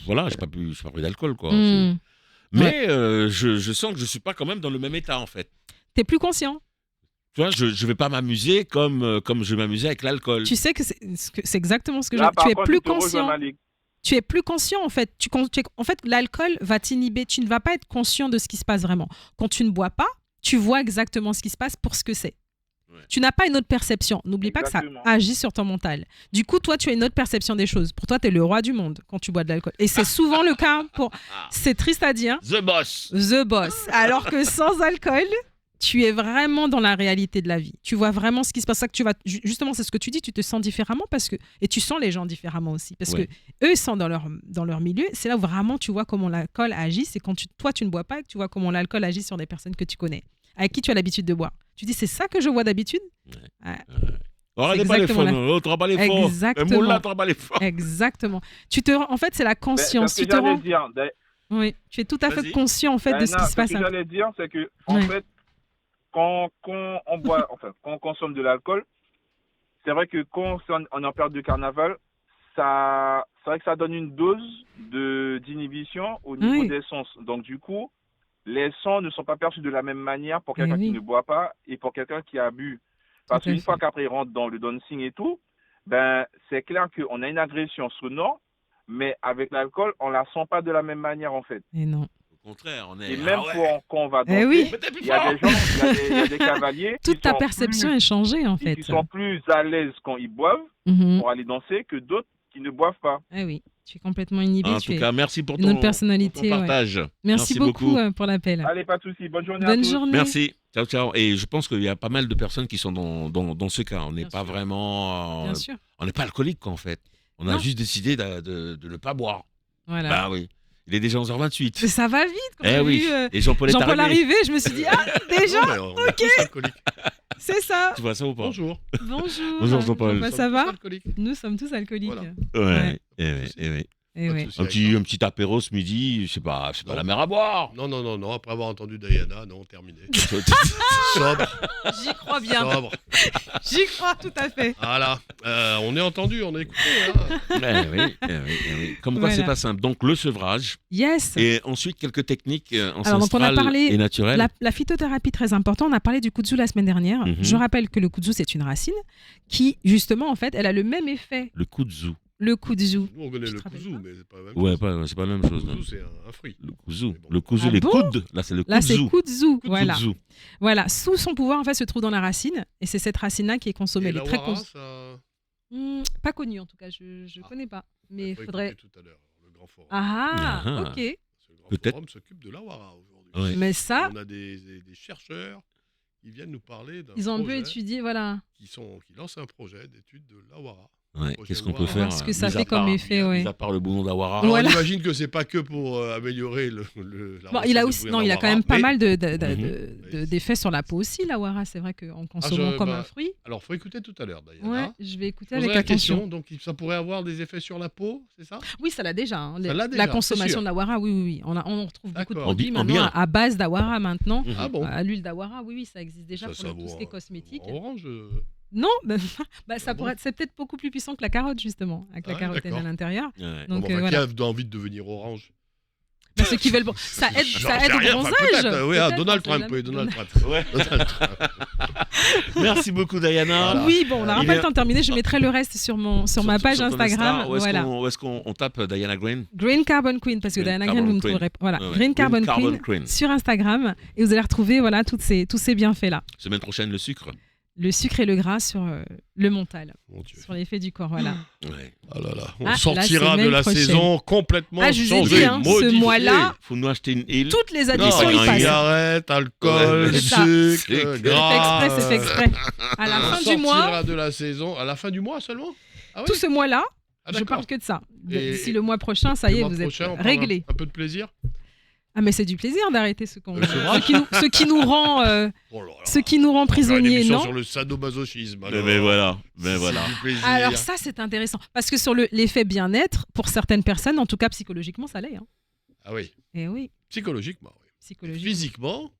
A: voilà, j'ai pas pris d'alcool, quoi. Mais je sens que je suis pas quand même dans le même état, en fait.
B: T'es plus conscient.
A: Tu vois, je vais pas m'amuser comme je vais m'amuser avec l'alcool.
B: Tu sais que c'est exactement ce que
Q: Là, par
B: tu es
Q: contre,
B: plus
Q: je te rejoins,
B: conscient.
Q: Malik.
B: Tu es plus conscient en fait. En fait, l'alcool va t'inhiber. Tu ne vas pas être conscient de ce qui se passe vraiment. Quand tu ne bois pas, tu vois exactement ce qui se passe pour ce que c'est. Tu n'as pas une autre perception. N'oublie pas que ça agit sur ton mental. Du coup, toi, tu as une autre perception des choses. Pour toi, tu es le roi du monde quand tu bois de l'alcool. Et c'est souvent le cas pour... C'est triste à dire.
A: The boss.
B: The boss. Alors que sans alcool, tu es vraiment dans la réalité de la vie. Tu vois vraiment ce qui se passe. Ça que tu vas... Justement, c'est ce que tu dis, tu te sens différemment et tu sens les gens différemment aussi. Parce que eux sont dans leur milieu. C'est là où vraiment tu vois comment l'alcool agit. C'est quand toi, tu ne bois pas et que tu vois comment l'alcool agit sur des personnes que tu connais, avec qui tu as l'habitude de boire. Tu dis, c'est ça que je vois d'habitude.
A: Regardez pas les fonds, l'autre pas les fonds.
B: Exactement. Exactement. En fait, c'est la conscience.
Q: C'est ce que j'allais dire.
B: Oui, tu es tout à fait conscient en fait de ce qui se passe.
Q: Ce que j'allais dire, c'est que en fait, quand on boit, enfin, quand on consomme de l'alcool, c'est vrai que quand on est en période de carnaval, c'est vrai que ça donne une dose d'inhibition au niveau des sens. Donc du coup, les sons ne sont pas perçus de la même manière pour quelqu'un qui ne boit pas et pour quelqu'un qui a bu. Parce qu'une fois qu'après il rentre dans le dancing et tout, ben c'est clair qu'on a une agression sonore, mais avec l'alcool, on la sent pas de la même manière en fait.
B: Et non.
A: Au contraire, on est.
Q: Et même quand on va danser, il y a des gens, il y a des cavaliers.
B: Toute ta perception est changée en fait.
Q: Qui sont plus à l'aise quand ils boivent pour aller danser que d'autres qui ne boivent pas.
B: Ah oui, tu es complètement inhibé.
A: En tout cas, merci pour
B: ton personnalité,
A: partage.
B: Merci beaucoup pour l'appel.
Q: Allez, pas de soucis. Bonne journée à tous.
B: Bonne journée.
A: Merci. Ciao, ciao. Et je pense qu'il y a pas mal de personnes qui sont dans ce cas. On n'est pas vraiment...
B: Bien sûr.
A: On n'est pas alcoolique, en fait. On a juste décidé de ne pas boire.
B: Voilà.
A: Bah oui. Il est déjà 11h28.
B: Mais ça va vite. Quand j'ai vu
A: et Jean-Paul est
B: arrivé, je me suis dit, déjà, ok. C'est ça.
A: Tu vois ça ou pas?
R: Bonjour.
B: Bonjour Jean-Paul. Ça va? Nous sommes tous alcooliques.
A: Voilà. Un petit apéro ce midi, c'est pas la mer à boire.
R: Non. Après avoir entendu Diana, non, terminé.
B: Sobre. J'y crois bien.
R: Sobre.
B: J'y crois tout à fait.
R: Voilà. On est entendu, on est écouté.
A: Oui. Comme quoi, c'est pas simple. Donc, le sevrage.
B: Yes.
A: Et ensuite, quelques techniques ancestrales et naturelles.
B: La phytothérapie, très important. On a parlé du kudzu la semaine dernière. Je rappelle que le kudzu, c'est une racine qui, justement, en fait, elle a le même effet.
A: Le kudzu.
B: Le kudzu.
R: Nous, on connaît le kuzu, mais c'est pas la même chose.
A: C'est pas la même chose.
R: Le kuzu, c'est un fruit.
A: Le kuzu, les coudes. Là, c'est le kudzu.
B: Là, c'est kudzu. Voilà. Sous son pouvoir, en fait, se trouve dans la racine. Et c'est cette racine-là qui est consommée. Elle est très pas connue, en tout cas. Je connais pas. Mais il faudrait...
R: tout à l'heure, le grand forum.
B: Ok.
R: Le grand forum s'occupe de l'awara aujourd'hui.
B: Mais ça...
R: On a des chercheurs qui viennent nous parler d'un
B: Ils ont un peu étudié, voilà.
R: Qui lancent un projet d'étude de l'awara.
A: Qu'est-ce qu'on peut faire?
B: Ce que ça fait comme effet,
A: mis à part le bouillon d'awara.
R: On imagine que c'est pas que pour améliorer
B: il a quand même pas mal d'effets sur la peau aussi, l'awara. C'est vrai qu'en consommant comme un fruit.
R: Alors, faut écouter tout à l'heure, Diana.
B: Ouais, je vais écouter avec attention.
R: Donc, ça pourrait avoir des effets sur la peau, c'est ça?
B: Oui, ça l'a déjà.
R: La
B: consommation de l'awara, oui. On retrouve beaucoup de produits maintenant à base d'awara maintenant. À l'huile d'awara, oui, ça existe déjà pour tout ce qui est cosmétique.
R: Orange.
B: Non, c'est peut-être beaucoup plus puissant que la carotte, justement, avec la carotène à l'intérieur.
R: Donc, qui a envie de devenir orange?
B: Ceux qui veulent ça aide au bronzage.
R: Oui, Donald Trump.
A: Merci beaucoup, Diana.
B: Voilà. Oui, on n'a pas le temps de terminer. Je mettrai le reste sur ma page Instagram.
A: Où est-ce qu'on tape Diana Green?
B: Green Carbon Queen, parce que Diana Green, vous me trouverez. Voilà, Green Carbon Queen sur Instagram. Et vous allez retrouver tous ces bienfaits-là.
A: Semaine prochaine, le sucre.
B: Le sucre et le gras sur le mental, sur l'effet du corps, voilà.
R: On sortira de la saison complètement changé.
B: Ce mois-là,
A: faut nous acheter une île.
B: Toutes les addictions y passent.
R: Cigarette, alcool, sucre, gras.
B: C'est fait exprès. À la fin du mois.
R: On sortira de la saison. À la fin du mois seulement.
B: Tout ce mois-là, je parle que de ça. D'ici le mois prochain, ça y est, vous êtes réglés.
R: Un peu de plaisir.
B: Ah mais c'est du plaisir d'arrêter ce qui nous rend prisonniers, non?
R: Sur le sadomasochisme.
A: Mais voilà.
B: Alors ça c'est intéressant parce que sur l'effet bien-être pour certaines personnes, en tout cas psychologiquement, ça l'est.
R: Ah oui.
B: Et oui.
R: Psychologiquement. Physiquement.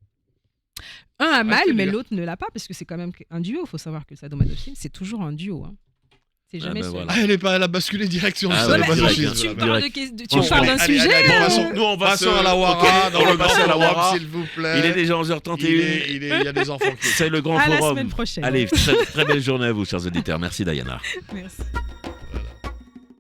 B: Un a mal, mais l'autre ne l'a pas parce que c'est quand même un duo. Il faut savoir que le sadomasochisme c'est toujours un duo. C'est jamais seul.
R: Ah, elle a basculé direction.
A: Ah,
R: ça,
A: ouais,
R: elle va
A: direct,
R: changer.
B: Tu me
R: Direct.
B: parles d'un sujet.
A: Nous, on va
R: Passons à la Wara.
A: on va passer à la Wara,
R: s'il vous plaît.
A: Il est déjà 11h31.
R: Il y a des enfants qui.
A: C'est le grand
B: À la
A: forum.
B: semaine prochaine.
A: Allez, très belle journée à vous, chers auditeurs. Merci, Diana.
B: Merci.